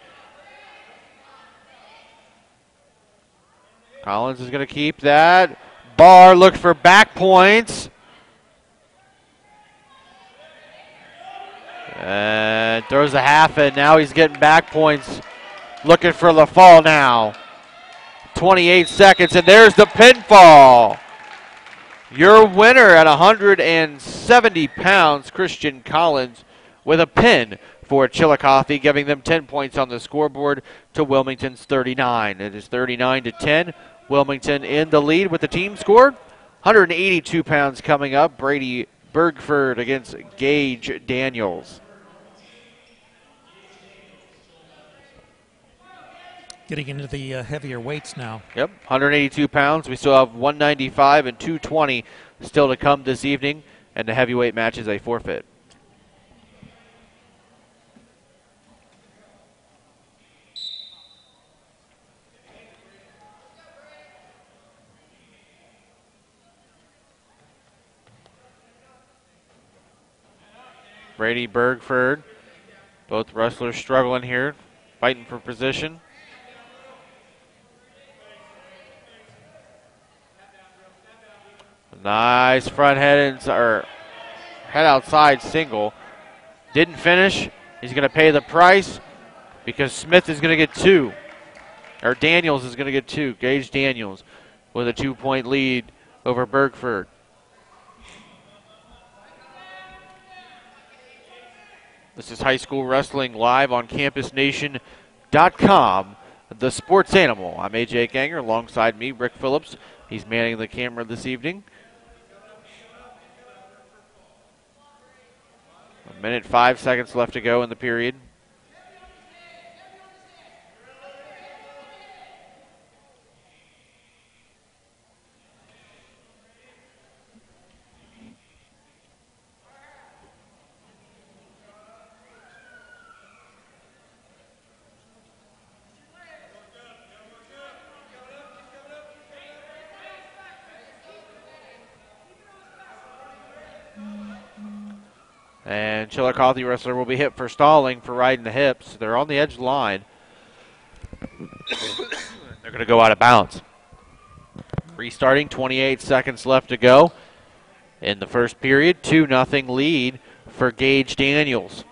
Collins is going to keep that. Barr looks for back points. And throws a half in. Now he's getting back points. Looking for the fall now. 28 seconds, and there's the pinfall. Your winner at 170 pounds, Christian Collins, with a pin for Chillicothe, giving them 10 points on the scoreboard to Wilmington's 39. It is 39-10. Wilmington in the lead with the team score. 182 pounds coming up. Brady Bergford against Gage Daniels. Getting into the heavier weights now. Yep, 182 pounds. We still have 195 and 220 still to come this evening, and the heavyweight match is a forfeit. Brady Bergford, both wrestlers struggling here, fighting for position. Nice front head outside single. Didn't finish. He's going to pay the price because Smith is going to get 2. Or Daniels is going to get 2. Gage Daniels with a 2-point lead over Bergford. This is High School Wrestling live on CampusNation.com. The Sports Animal. I'm AJ Ganger. Alongside me, Rick Phillips. He's manning the camera this evening. 1 minute, 5 seconds left to go in the period. And Chillicothe wrestler will be hit for stalling for riding the hips. They're on the edge of the line. They're going to go out of bounds. Restarting, 28 seconds left to go in the first period. 2-0 lead for Gage Daniels.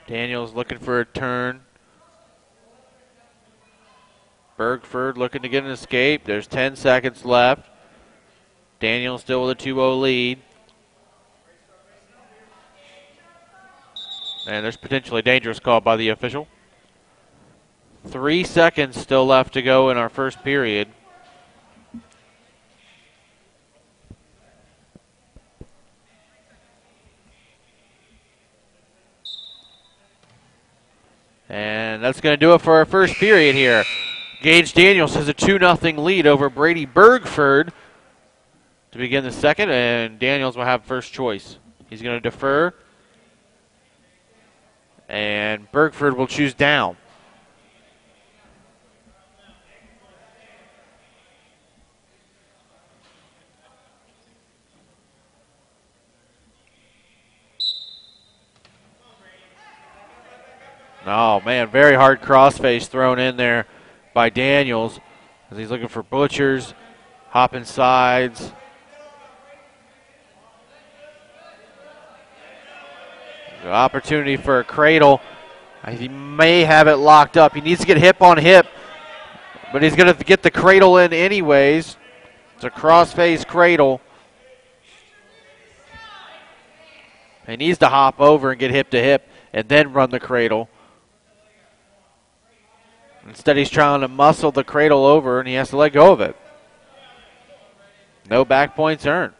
Daniels looking for a turn. Bergford looking to get an escape. There's 10 seconds left. Daniels still with a 2-0 lead. And there's potentially a dangerous call by the official. 3 seconds still left to go in our first period. And that's going to do it for our first period here. Gage Daniels has a 2-0 lead over Brady Bergford to begin the second, and Daniels will have first choice. He's going to defer, and Bergford will choose down. Oh, man, very hard crossface thrown in there by Daniels as he's looking for Butchers, hopping sides. The opportunity for a cradle. He may have it locked up. He needs to get hip on hip, but he's going to get the cradle in anyways. It's a crossface cradle. He needs to hop over and get hip to hip and then run the cradle. Instead, he's trying to muscle the cradle over, and he has to let go of it. No back points earned.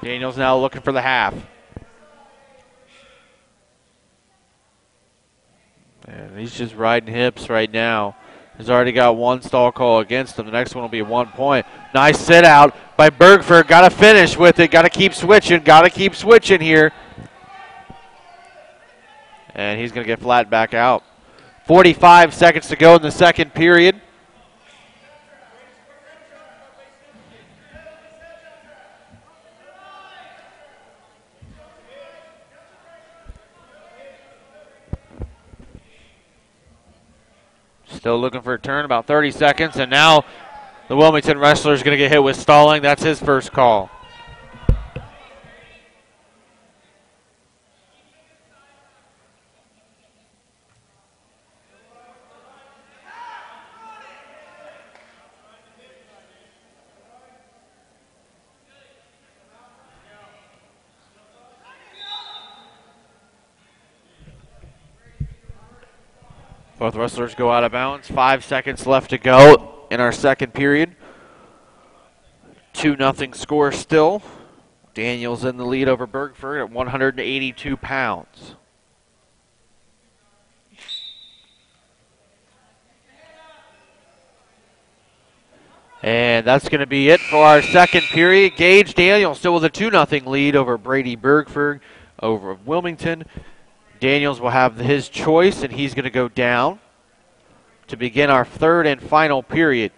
Daniels now looking for the half. And he's just riding hips right now. He's already got one stall call against him. The next one will be 1 point. Nice sit out by Bergford. Got to finish with it. Got to keep switching. Got to keep switching here. And he's going to get flat back out. 45 seconds to go in the second period. Still looking for a turn, about 30 seconds, and now the Wilmington wrestler is going to get hit with stalling. That's his first call. Both wrestlers go out of bounds. 5 seconds left to go in our second period. 2-0 score still. Daniels in the lead over Bergford at 182 pounds. And that's going to be it for our second period. Gage Daniels still with a 2-0 lead over Brady Bergford over Wilmington. Daniels will have his choice, and he's going to go down to begin our third and final period.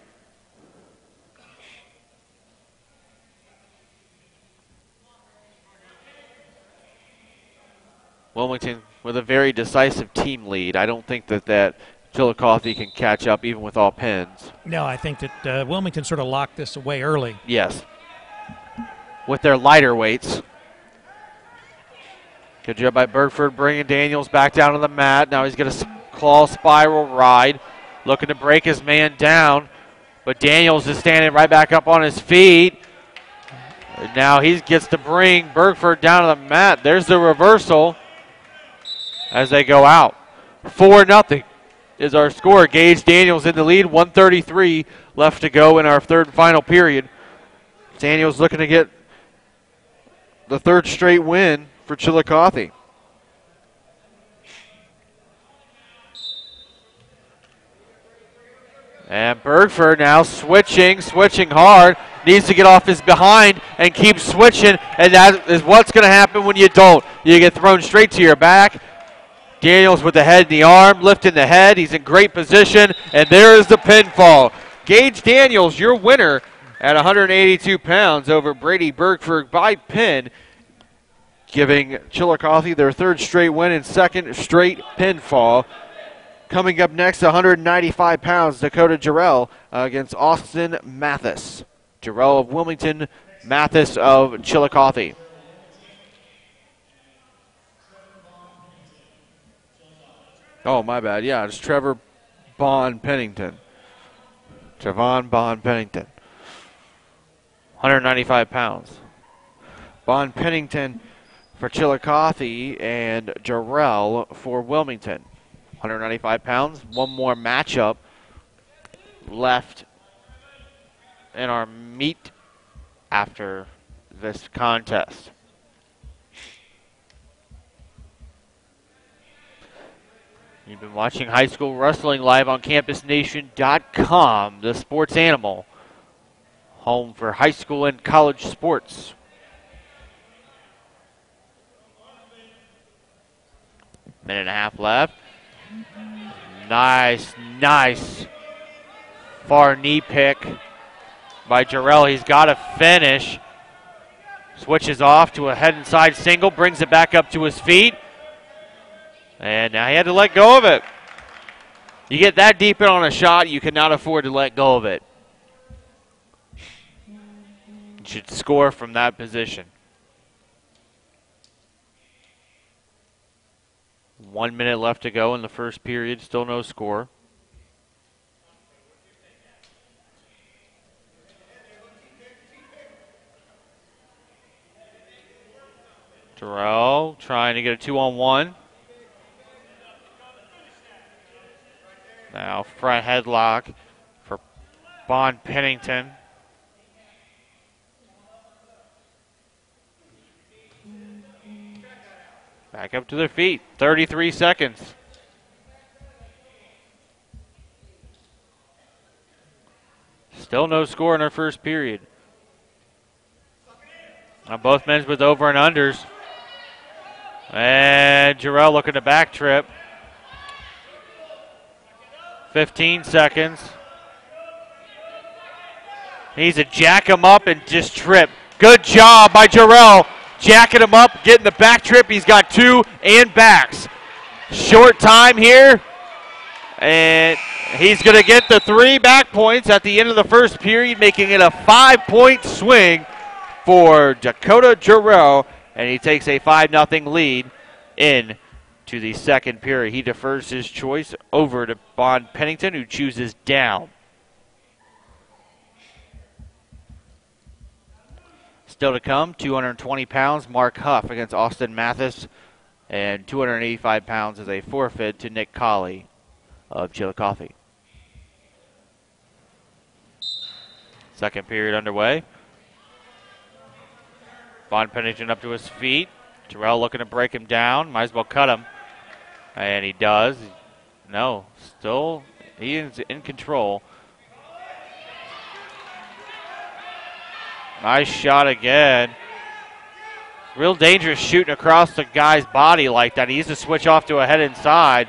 Wilmington with a very decisive team lead. I don't think that Chillicothe can catch up even with all pins. No, I think that Wilmington sort of locked this away early. Yes. With their lighter weights. Good job by Bergford bringing Daniels back down to the mat. Now he's going to claw spiral ride, looking to break his man down. But Daniels is standing right back up on his feet. And now he gets to bring Bergford down to the mat. There's the reversal as they go out. 4-0 is our score. Gage Daniels in the lead. 1:33 left to go in our third and final period. Daniels looking to get the third straight win for Chillicothe. And Bergford now switching hard. Needs to get off his behind and keep switching. And that is what's going to happen when you don't. You get thrown straight to your back. Daniels with the head and the arm, lifting the head. He's in great position. And there is the pinfall. Gage Daniels, your winner at 182 pounds over Brady Bergford by pin, giving Chillicothe their third straight win and second straight pinfall. Coming up next, 195 pounds, Dakota Jarrell against Austin Mathis. Jarrell of Wilmington, Mathis of Chillicothe. Oh, my bad. Yeah, it's Trevor Bond Pennington. Trevon Bond Pennington. 195 pounds. Bond Pennington for Chillicothe and Jarrell for Wilmington. 195 pounds. One more matchup left in our meet after this contest. You've been watching High School Wrestling live on CampusNation.com, the sports animal, home for high school and college sports. Minute and a half left. Nice far knee pick by Jarrell. He's got to finish. Switches off to a head and side single, brings it back up to his feet. And now he had to let go of it. You get that deep in on a shot, you cannot afford to let go of it. You should score from that position. 1 minute left to go in the first period. Still no score. trying to get a 2-on-1. Now front headlock for Bond Pennington. Back up to their feet. 33 seconds. Still no score in our first period. Now both men's with over and unders. And Jarrell looking to back trip. 15 seconds. Needs to jack him up and just trip. Good job by Jarrell. Jacking him up, getting the back trip. He's got 2 and backs. Short time here. And he's going to get the 3 back points at the end of the first period, making it a 5-point swing for Dakota Jarrell. And he takes a 5-0 lead in to the second period. He defers his choice over to Bond Pennington, who chooses down. Still to come, 220 pounds, Mark Huff against Austin Mathis, and 285 pounds is a forfeit to Nick Colley of Chillicothe. Second period underway. Bond Pennington up to his feet. Jarrell looking to break him down. Might as well cut him. And he does. No, still he is in control. Nice shot again. Real dangerous shooting across the guy's body like that. He needs to switch off to a head inside.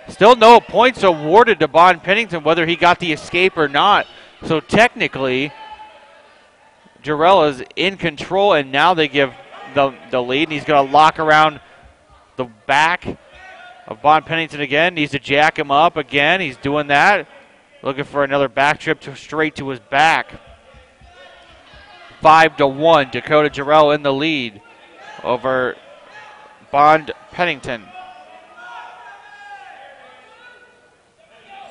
Still no points awarded to Bond Pennington, whether he got the escape or not. So technically, Jarrell is in control, and now they give the lead. And he's going to lock around the back of Bond Pennington again. Needs to jack him up again. He's doing that. Looking for another back trip straight to his back. 5-1, Dakota Jarrell in the lead over Bond Pennington.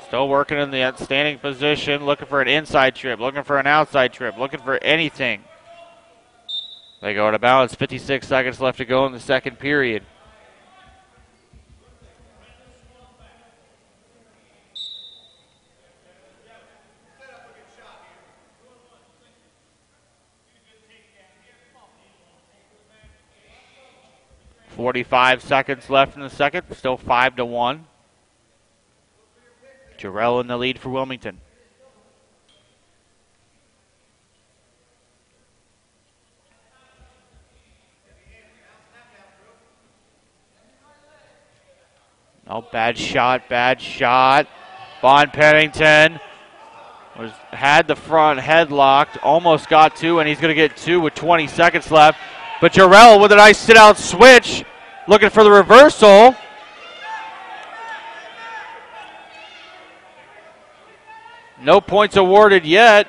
Still working in the standing position, looking for an inside trip, looking for an outside trip, looking for anything. They go out of bounds, 56 seconds left to go in the second period. .45 seconds left in the second, still 5-1. Jarrell in the lead for Wilmington. Oh, bad shot, bad shot. Bond Pennington had the front head locked, almost got 2, and he's going to get 2 with 20 seconds left. But Jarrell with a nice sit-out switch, looking for the reversal. No points awarded yet.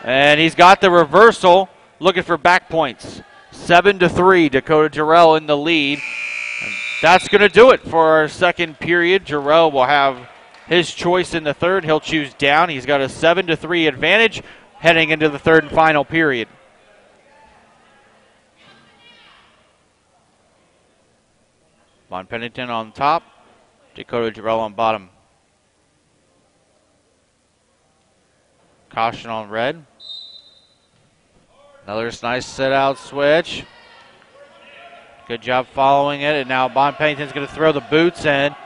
And he's got the reversal, looking for back points. 7-3, Dakota Jarrell in the lead. And that's going to do it for our second period. Jarrell will have his choice in the third. He'll choose down. He's got a 7-3 advantage heading into the third and final period. Bond Pennington on top, Dakota Jarrell on bottom. Caution on red. Another nice sit-out switch. Good job following it, and now Bond Pennington's going to throw the boots in.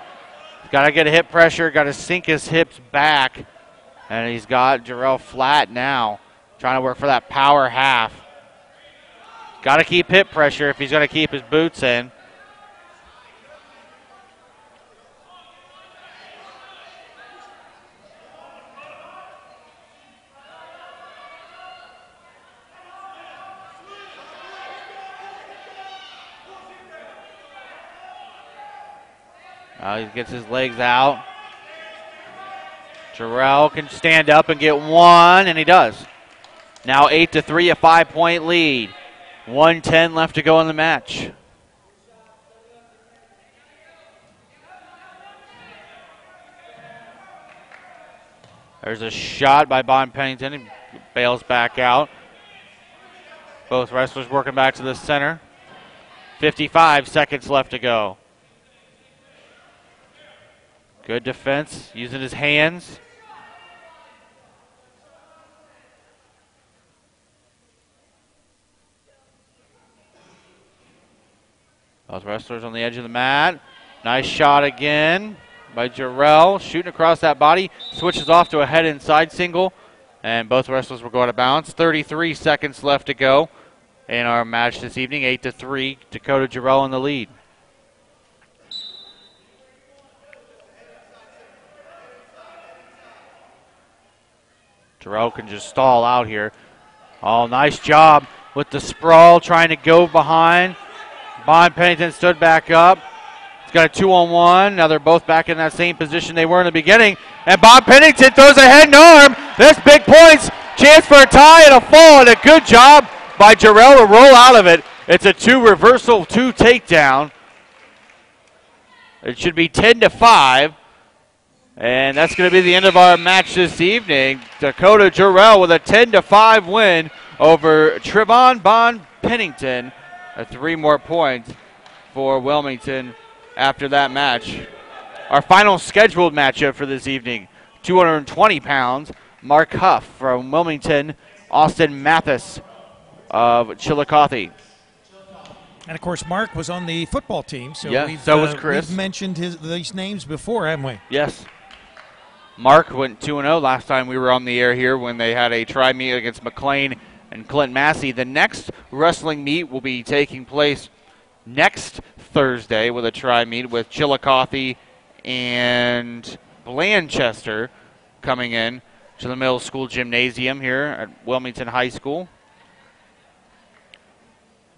He's got to get a hip pressure, got to sink his hips back, and he's got Jarrell flat now, trying to work for that power half. Got to keep hip pressure if he's going to keep his boots in. He gets his legs out. Jarrell can stand up and get 1, and he does. Now 8-3, a 5-point lead. 1:10 left to go in the match. There's a shot by Bond Pennington. He bails back out. Both wrestlers working back to the center. 55 seconds left to go. Good defense, using his hands. Both wrestlers on the edge of the mat. Nice shot again by Jarrell, shooting across that body. Switches off to a head inside single, and both wrestlers will go out of bounds. 33 seconds left to go in our match this evening. 8-3, Dakota Jarrell in the lead. Jarrell can just stall out here. Oh, nice job with the sprawl, trying to go behind. Bond Pennington stood back up. He's got a 2-on-1. Now they're both back in that same position they were in the beginning. And Bond Pennington throws a head and arm. That's big points. Chance for a tie and a fall. And a good job by Jarrell to roll out of it. It's a 2 reversal, 2 takedown. It should be 10-5. And that's going to be the end of our match this evening. Dakota Jarrell with a 10-5 win over Trevon Bond Pennington. 3 more points for Wilmington after that match. Our final scheduled matchup for this evening, 220 pounds, Mark Huff from Wilmington, Austin Mathis of Chillicothe. And, of course, Mark was on the football team, so so was Chris. We've mentioned these names before, haven't we? Yes. Mark went 2-0 last time we were on the air here when they had a tri-meet against McLean and Clint Massey. The next wrestling meet will be taking place next Thursday with a tri-meet with Chillicothe and Blanchester coming in to the middle school gymnasium here at Wilmington High School.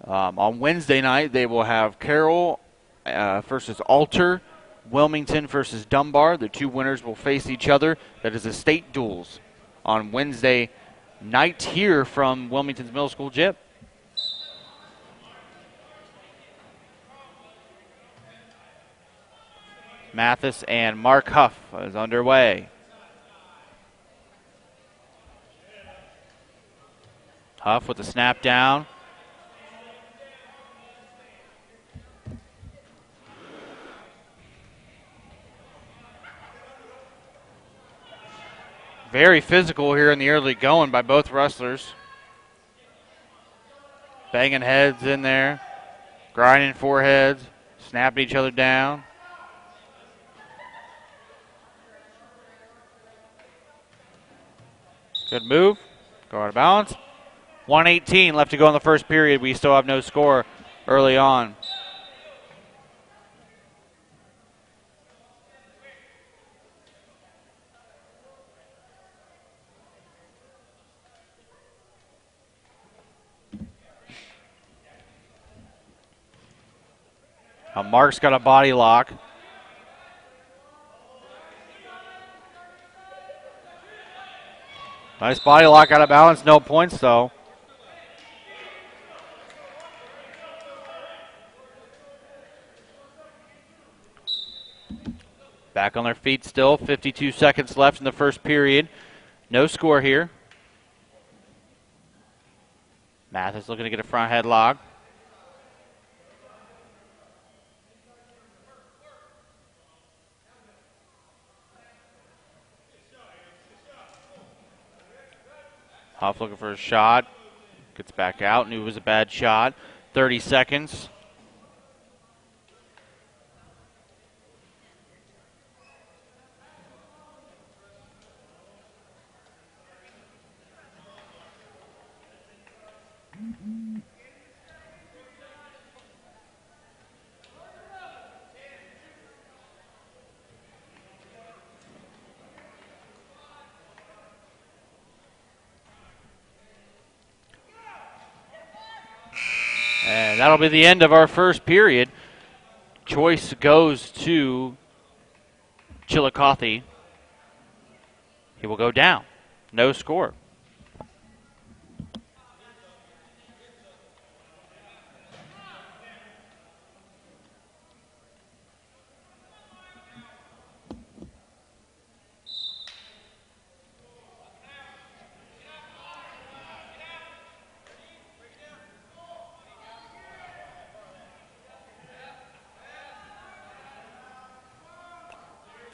On Wednesday night, they will have Carroll versus Alter, Wilmington versus Dunbar. The 2 winners will face each other. That is a state duels on Wednesday night here from Wilmington's middle school gym. Mathis and Mark Huff is underway. Huff with the snap down. Very physical here in the early going by both wrestlers. Banging heads in there, grinding foreheads, snapping each other down. Good move. Go out of balance. 1:18 left to go in the first period. We still have no score early on. Mark's got a body lock. Nice body lock out of balance. No points, though. Back on their feet still. 52 seconds left in the first period. No score here. Mathis looking to get a front headlock. Huff looking for a shot. Gets back out. Knew it was a bad shot. 30 seconds. And that'll be the end of our first period. Choice goes to Chillicothe. He will go down. No score.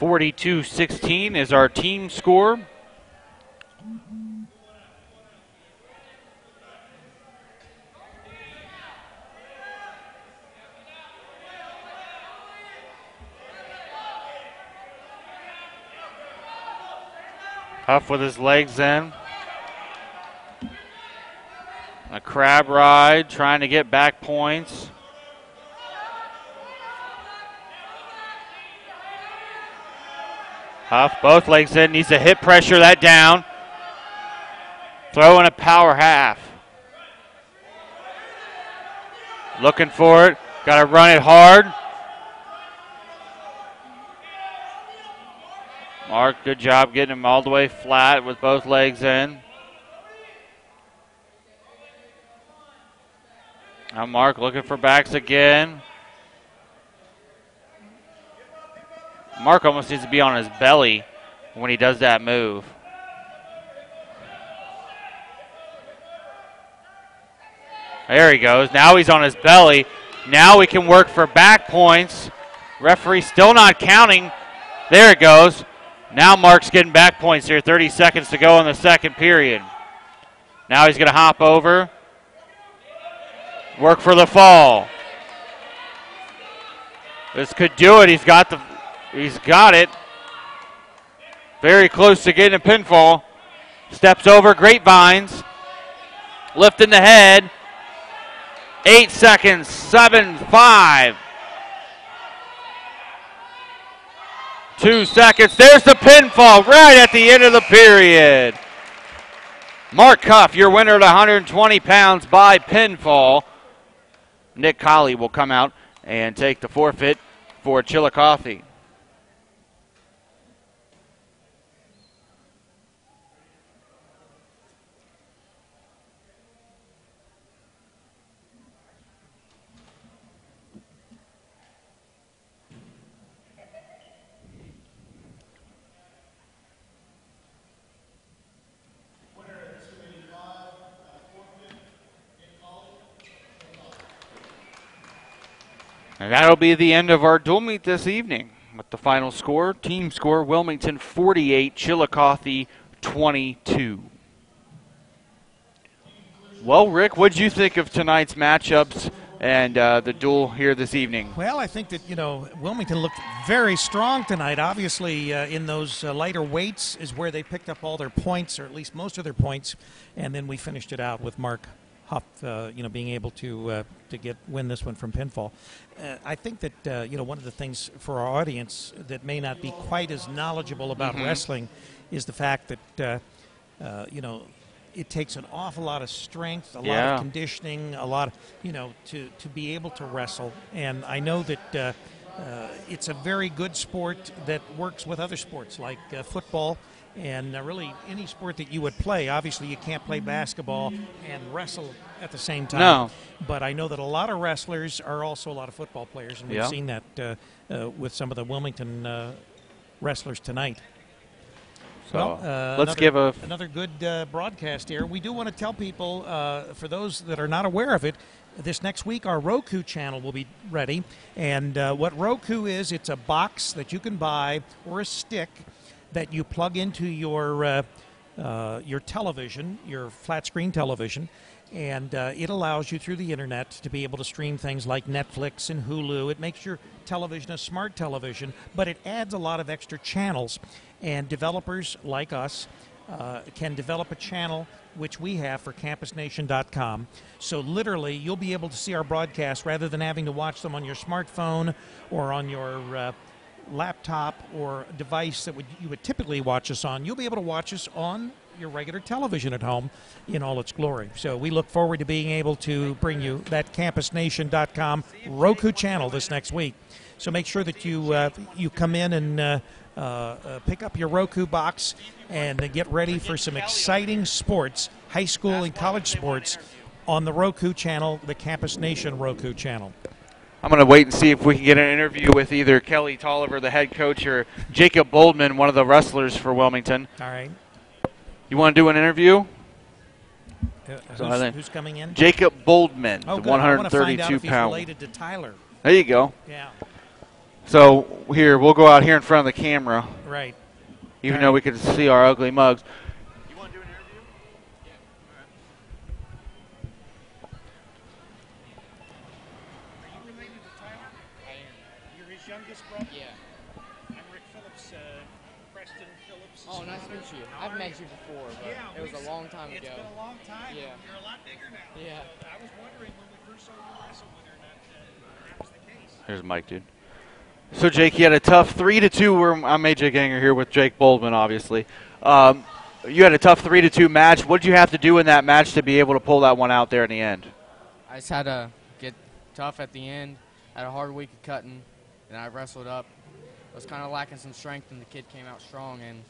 42-16 is our team score. Huff with his legs in. A crab ride, trying to get back points. Huff, both legs in, needs to hip pressure that down. Throw in a power half. Looking for it, got to run it hard. Mark, good job getting him all the way flat with both legs in. Now Mark looking for backs again. Mark almost needs to be on his belly when he does that move. There he goes. Now he's on his belly. Now we can work for back points. Referee still not counting. There it goes. Now Mark's getting back points here. 30 seconds to go in the second period. Now he's going to hop over. Work for the fall. This could do it. He's got it. Very close to getting a pinfall. Steps over Grapevines. Lifting the head. 8 seconds. 7, 5. 2 seconds. There's the pinfall right at the end of the period. Mark Huff, your winner at 120 pounds by pinfall. Nick Colley will come out and take the forfeit for Chillicothe. And that'll be the end of our dual meet this evening with the final score. Team score, Wilmington 48, Chillicothe 22. Well, Rick, what did you think of tonight's matchups and the duel here this evening? Well, I think that, Wilmington looked very strong tonight. Obviously, in those lighter weights is where they picked up all their points, or at least most of their points. And then we finished it out with Mark Huff, being able to win this one from pinfall. I think that one of the things for our audience that may not be quite as knowledgeable about wrestling is the fact that it takes an awful lot of strength, a lot of conditioning, a lot of to be able to wrestle. And I know that it's a very good sport that works with other sports like football. And really any sport that you would play. Obviously, you can't play basketball and wrestle at the same time. No. But I know that a lot of wrestlers are also a lot of football players, and we've seen that with some of the Wilmington wrestlers tonight. So well, let's give another good broadcast here. We do want to tell people, for those that are not aware of it, this next week our Roku channel will be ready. And what Roku is, it's a box that you can buy or a stick that you plug into your television, your flat screen television, and it allows you through the internet to be able to stream things like Netflix and Hulu. It makes your television a smart television, but it adds a lot of extra channels, and developers like us can develop a channel which we have for campusnation.com. So literally you'll be able to see our broadcasts rather than having to watch them on your smartphone or on your laptop or device that you would typically watch us on. You'll be able to watch us on your regular television at home in all its glory. So we look forward to being able to bring you that campusnation.com Roku channel this next week. So make sure that you come in and pick up your Roku box and get ready for some exciting sports, high school and college sports, on the Roku channel, the Campus Nation Roku channel. I'm going to wait and see if we can get an interview with either Kelly Tolliver, the head coach, or Jacob Boldman, one of the wrestlers for Wilmington. All right. You want to do an interview? Who's coming in? Jacob Boldman, the 132-pound. I want to find out if he's related to Tyler. There you go. Yeah. So here, we'll go out here in front of the camera. Right. Even though we can see our ugly mugs. You want to do an interview? Yeah. Are you related to Tyler? I am. You're his youngest brother? Yeah. I'm Rick Phillips, Preston Phillips. Oh, nice to meet you. I've met you before, but it was a long time ago. It's been a long time. Yeah. You're a lot bigger now. Yeah. I was wondering when we first saw you wrestle whether or not that was the case. Here's Mike, dude. So, Jake, you had a tough 3-2. I'm AJ Ganger here with Jake Boldman, obviously. You had a tough 3-2 match. What did you have to do in that match to be able to pull that one out there in the end? I just had to get tough at the end. Had a hard week of cutting, and I wrestled up. I was kind of lacking some strength, and the kid came out strong, and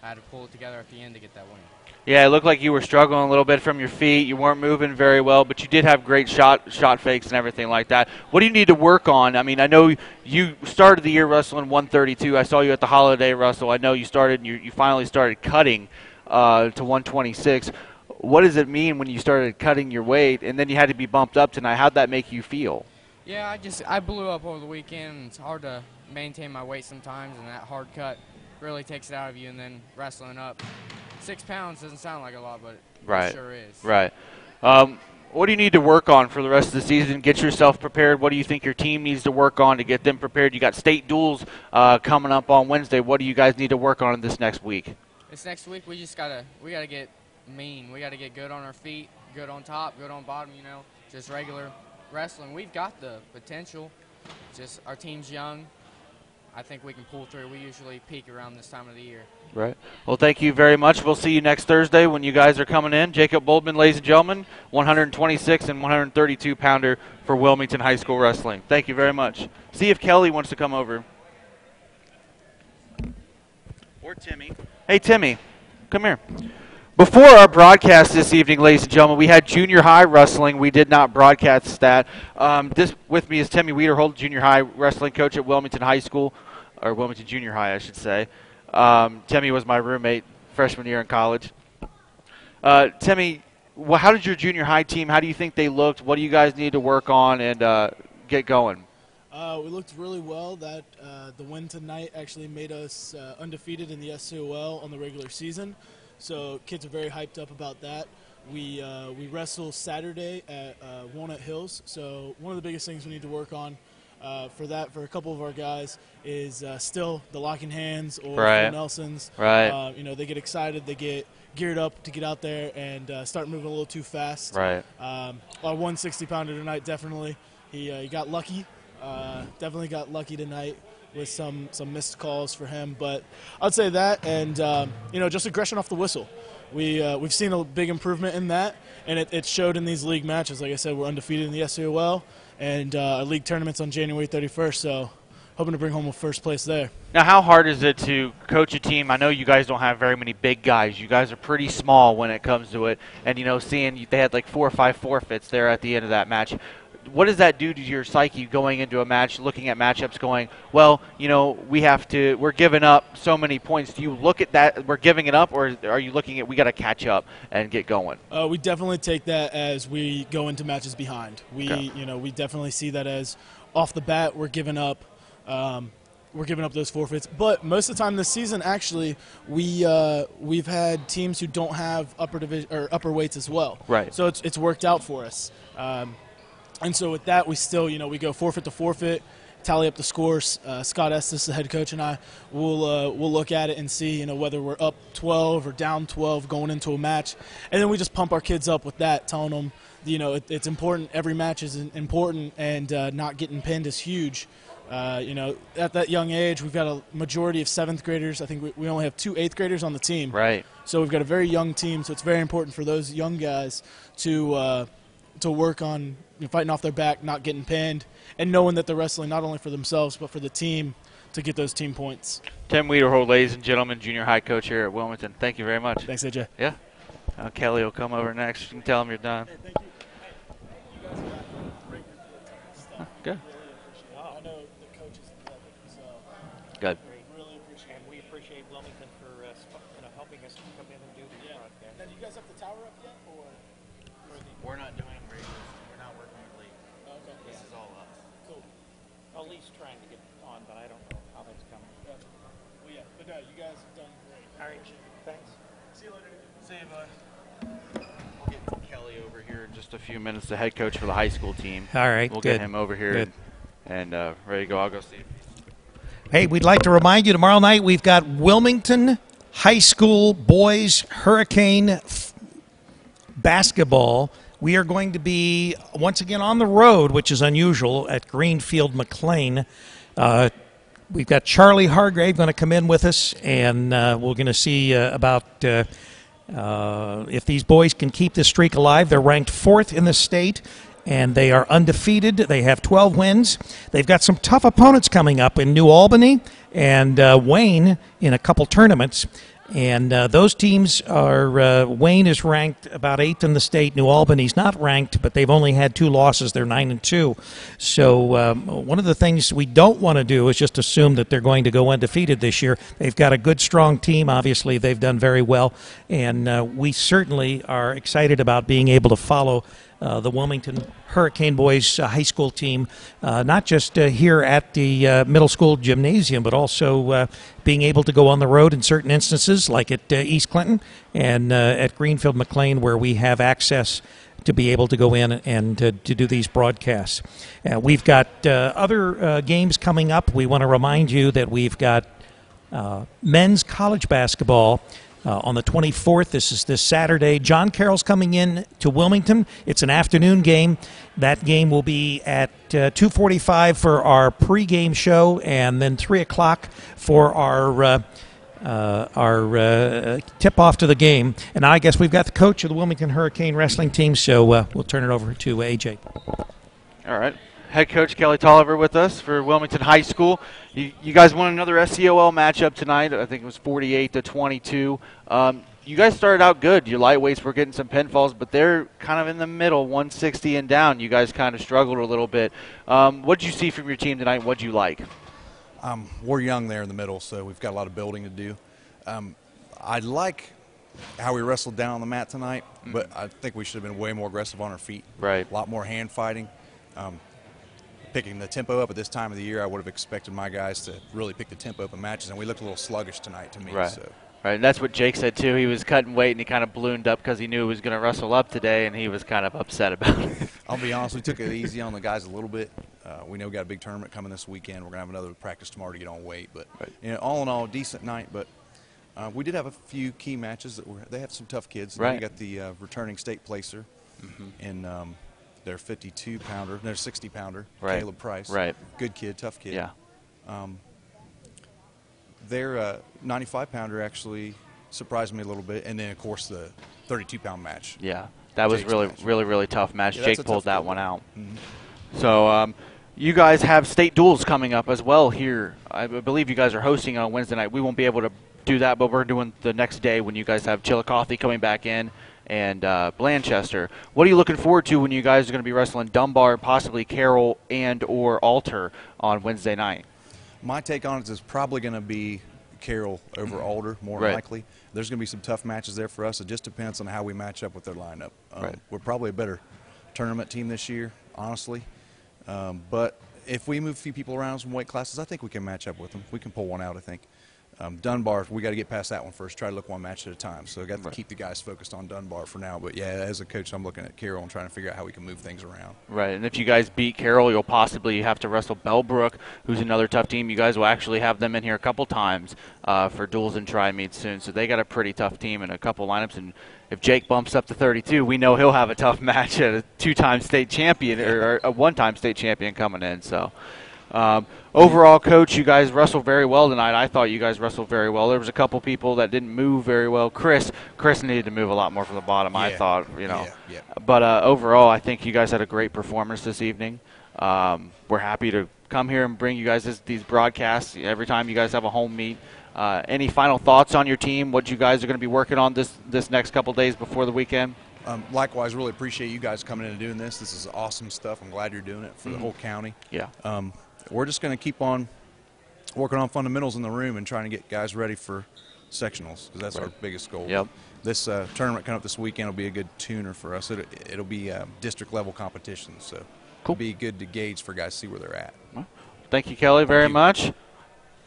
I had to pull it together at the end to get that win. Yeah, it looked like you were struggling a little bit from your feet. You weren't moving very well, but you did have great shot fakes and everything like that. What do you need to work on? I mean, I know you started the year wrestling 132. I saw you at the Holiday Wrestle. I know you started. You finally started cutting to 126. What does it mean when you started cutting your weight and then you had to be bumped up tonight? How'd that make you feel? Yeah, I blew up over the weekend. It's hard to maintain my weight sometimes, and that hard cut really takes it out of you. And then wrestling up 6 pounds doesn't sound like a lot, but it sure is. Right. What do you need to work on for the rest of the season? Get yourself prepared. What do you think your team needs to work on to get them prepared? You got state duels coming up on Wednesday. What do you guys need to work on this next week? This next week, we gotta get mean. We gotta get good on our feet, good on top, good on bottom. You know, just regular wrestling. We've got the potential. Just our team's young. I think we can pull through. We usually peak around this time of the year. Right. Well, thank you very much. We'll see you next Thursday when you guys are coming in. Jacob Boldman, ladies and gentlemen, 126 and 132 pounder for Wilmington High School Wrestling. Thank you very much. See if Kelly wants to come over. Or Timmy. Hey, Timmy, come here. Before our broadcast this evening, ladies and gentlemen, we had junior high wrestling. We did not broadcast that. This with me is Timmy Wiederhold, junior high wrestling coach at Wilmington High School, or Wilmington Junior High, I should say. Timmy was my roommate freshman year in college. Timmy, how did your junior high team, how do you think they looked? What do you guys need to work on and get going? We looked really well. That the win tonight actually made us undefeated in the SCOL on the regular season. So kids are very hyped up about that. We wrestle Saturday at Walnut Hills. So one of the biggest things we need to work on for a couple of our guys is still the locking hands or Nelsons. Right. They get excited, they get geared up to get out there and start moving a little too fast. Right. Our 160-pounder tonight definitely he got lucky. Definitely got lucky tonight with some missed calls for him, but I'd say that and just aggression off the whistle. We've seen a big improvement in that, and it showed in these league matches. Like I said, we're undefeated in the SCOL, and our league tournament's on January 31st. So hoping to bring home a first place there. Now, how hard is it to coach a team? I know you guys don't have very many big guys. You guys are pretty small when it comes to it, and seeing they had like 4 or 5 forfeits there at the end of that match. What does that do to your psyche going into a match, looking at matchups going, well, we're giving up so many points. Do you look at that, we're giving it up, or are you looking at we got to catch up and get going? We definitely take that as we go into matches behind. We definitely see that as off the bat we're giving up those forfeits. But most of the time this season, actually, we've had teams who don't have upper division or upper weights as well. Right. So it's worked out for us. And so with that, we still, we go forfeit to forfeit, tally up the scores. Scott Estes, the head coach, and I we'll look at it and see, whether we're up 12 or down 12 going into a match, and then we just pump our kids up with that, telling them, it's important. Every match is important, and not getting pinned is huge. At that young age, we've got a majority of 7th graders. I think we only have 2 8th graders on the team. Right. So we've got a very young team. So it's very important for those young guys to work on fighting off their back, not getting pinned, and knowing that they're wrestling not only for themselves but for the team to get those team points. Tim Wiederhold, ladies and gentlemen, junior high coach here at Wilmington. Thank you very much. Thanks, AJ. Yeah. Kelly will come over next. You can tell him you're done. Hey, thank you. Hey, you guys got great stuff. Good. Really appreciate it. I know the coaches love it, so Good. really appreciate it. And we appreciate Wilmington for helping us come in and do the broadcast. Now, do you guys have the tower up yet, or We're not doing radios. We're not working with league. okay? This is all us. Cool. Elise trying to get on, but I don't know how that's coming. Well, yeah, but no, you guys have done great. All right, thanks. See you later. See you, bud. We'll get Kelly over here in just a few minutes, the head coach for the high school team. All right, we'll good. get him over here Good. and ready to go. I'll go see him. Hey, we'd like to remind you tomorrow night we've got Wilmington High School boys Hurricane basketball. We are going to be once again on the road, which is unusual, at Greenfield McLean. We've got Charlie Hargrave going to come in with us, and we're going to see about if these boys can keep this streak alive. They're ranked 4th in the state, and they are undefeated. They have 12 wins. They've got some tough opponents coming up in New Albany and Wayne in a couple tournaments. And those teams are, Wayne is ranked about 8th in the state. New Albany's not ranked, but they've only had 2 losses. They're 9-2. So one of the things we don't want to do is just assume that they're going to go undefeated this year. They've got a good, strong team. Obviously, they've done very well. And we certainly are excited about being able to follow the Wilmington Hurricane Boys high school team, not just here at the middle school gymnasium, but also being able to go on the road in certain instances, like at East Clinton and at Greenfield McLean, where we have access to be able to go in and to do these broadcasts. We've got other games coming up. We want to remind you that we've got men's college basketball on the 24th. This is this Saturday. John Carroll's coming in to Wilmington. It's an afternoon game. That game will be at 2:45 for our pregame show, and then 3 o'clock for our tip-off to the game. And I guess we've got the coach of the Wilmington Hurricane wrestling team, so we'll turn it over to AJ. All right. Head coach Kelly Tolliver with us for Wilmington High School. You guys won another SCOL matchup tonight. I think it was 48-22. You guys started out good. Your lightweights were getting some pinfalls, but they're kind of in the middle, 160 and down. You guys kind of struggled a little bit. What did you see from your team tonight? What did you like? We're young there in the middle, so we've got a lot of building to do. I like how we wrestled down on the mat tonight, but I think we should have been way more aggressive on our feet. Right. A lot more hand fighting. Picking the tempo up at this time of the year, I would have expected my guys to really pick the tempo up in matches, and we looked a little sluggish tonight to me. Right. So. Right, and that's what Jake said too. He was cutting weight and he kind of ballooned up because he knew he was going to wrestle up today, and he was kind of upset about it. I'll be honest, we took it easy on the guys a little bit. We know we got a big tournament coming this weekend. We're going to have another practice tomorrow to get on weight, but you know, all in all, decent night. But we did have a few key matches that they have some tough kids. Right. We got the returning state placer in their 52-pounder, their 60-pounder, right. Caleb Price. Right. Good kid, tough kid. Yeah. Their 95-pounder actually surprised me a little bit, and then of course the 32-pound match. Yeah, that was Jake's really, match. really tough match. Yeah, Jake pulled that one out. Mm-hmm. So you guys have state duels coming up as well here. I believe you guys are hosting on Wednesday night. We won't be able to do that, but we're doing the next day when you guys have Chillicothe coming back in and Blanchester. What are you looking forward to when you guys are going to be wrestling Dunbar, possibly Carroll, and or Alter on Wednesday night? My take on it is probably going to be Carroll over Alder, more Right. likely. There's going to be some tough matches there for us. It just depends on how we match up with their lineup. Right. We're probably a better tournament team this year, honestly. But if we move a few people around some weight classes, I think we can match up with them. We can pull one out, I think. Dunbar, we got to get past that one first, try to look one match at a time. So I got to keep the guys focused on Dunbar for now. But, yeah, as a coach, I'm looking at Carroll and trying to figure out how we can move things around. Right, and if you guys beat Carroll, you'll possibly have to wrestle Bellbrook, who's another tough team. You guys will actually have them in here a couple times for duels and tri-meets soon. So they got a pretty tough team and a couple lineups. And if Jake bumps up to 32, we know he'll have a tough match at a two-time state champion or a one-time state champion coming in. So overall, Coach, you guys wrestled very well tonight. I thought you guys wrestled very well. There was a couple people that didn't move very well. Chris needed to move a lot more from the bottom, I thought, you know. Yeah. But overall, I think you guys had a great performance this evening. We're happy to come here and bring you guys these broadcasts every time you guys have a home meet. Any final thoughts on your team, what you guys are going to be working on this next couple days before the weekend? Likewise, really appreciate you guys coming in and doing this. This is awesome stuff. I'm glad you're doing it for the whole county. Yeah. We're just going to keep on working on fundamentals in the room and trying to get guys ready for sectionals, because that's our biggest goal. Yep. This tournament coming up this weekend will be a good tuner for us. It'll be district level competition, so it'll be good to gauge for guys to see where they're at. Well, Thank you, Kelly, very much.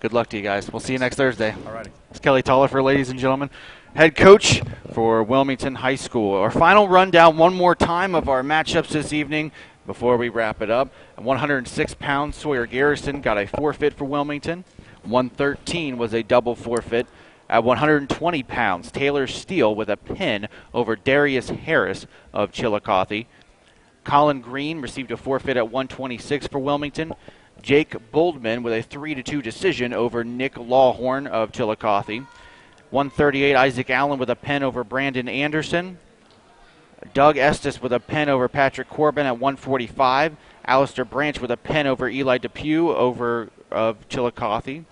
Good luck to you guys. We'll see you next Thursday. All righty. It's Kelly Tolliver, ladies and gentlemen, head coach for Wilmington High School. Our final rundown one more time of our matchups this evening before we wrap it up. At 106 pounds, Sawyer Garrison got a forfeit for Wilmington. 113 was a double forfeit. At 120 pounds, Taylor Steele with a pin over Darius Harris of Chillicothe. Colin Green received a forfeit at 126 for Wilmington. Jake Boldman with a 3-2 decision over Nick Lawhorn of Chillicothe. 138, Isaac Allen with a pin over Brandon Anderson. Doug Estes with a pin over Patrick Corbin at 145. Alistair Branch with a pin over Eli Depew of Chillicothe.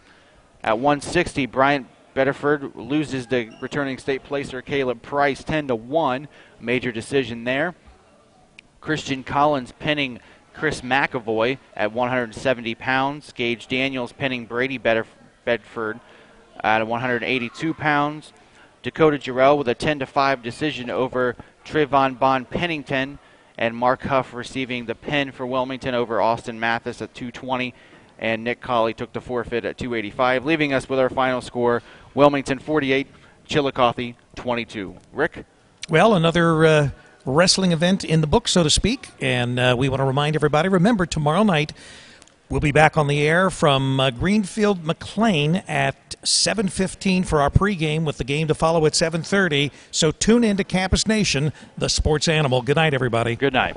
At 160, Bryant Bedford loses the returning state placer Caleb Price 10-1. Major decision there. Christian Collins pinning Chris McAvoy at 170 pounds. Gage Daniels pinning Brady Bedford at 182 pounds. Dakota Jarrell with a 10-5 decision over Trayvon Bond Pennington. And Mark Huff receiving the pin for Wilmington over Austin Mathis at 220. And Nick Colley took the forfeit at 285, leaving us with our final score, Wilmington 48, Chillicothe 22. Rick? Well, another wrestling event in the book, so to speak, and we want to remind everybody, remember, tomorrow night we'll be back on the air from Greenfield McLean at 7:15 for our pregame, with the game to follow at 7:30. So tune in to Campus Nation, the sports animal. Good night, everybody. Good night.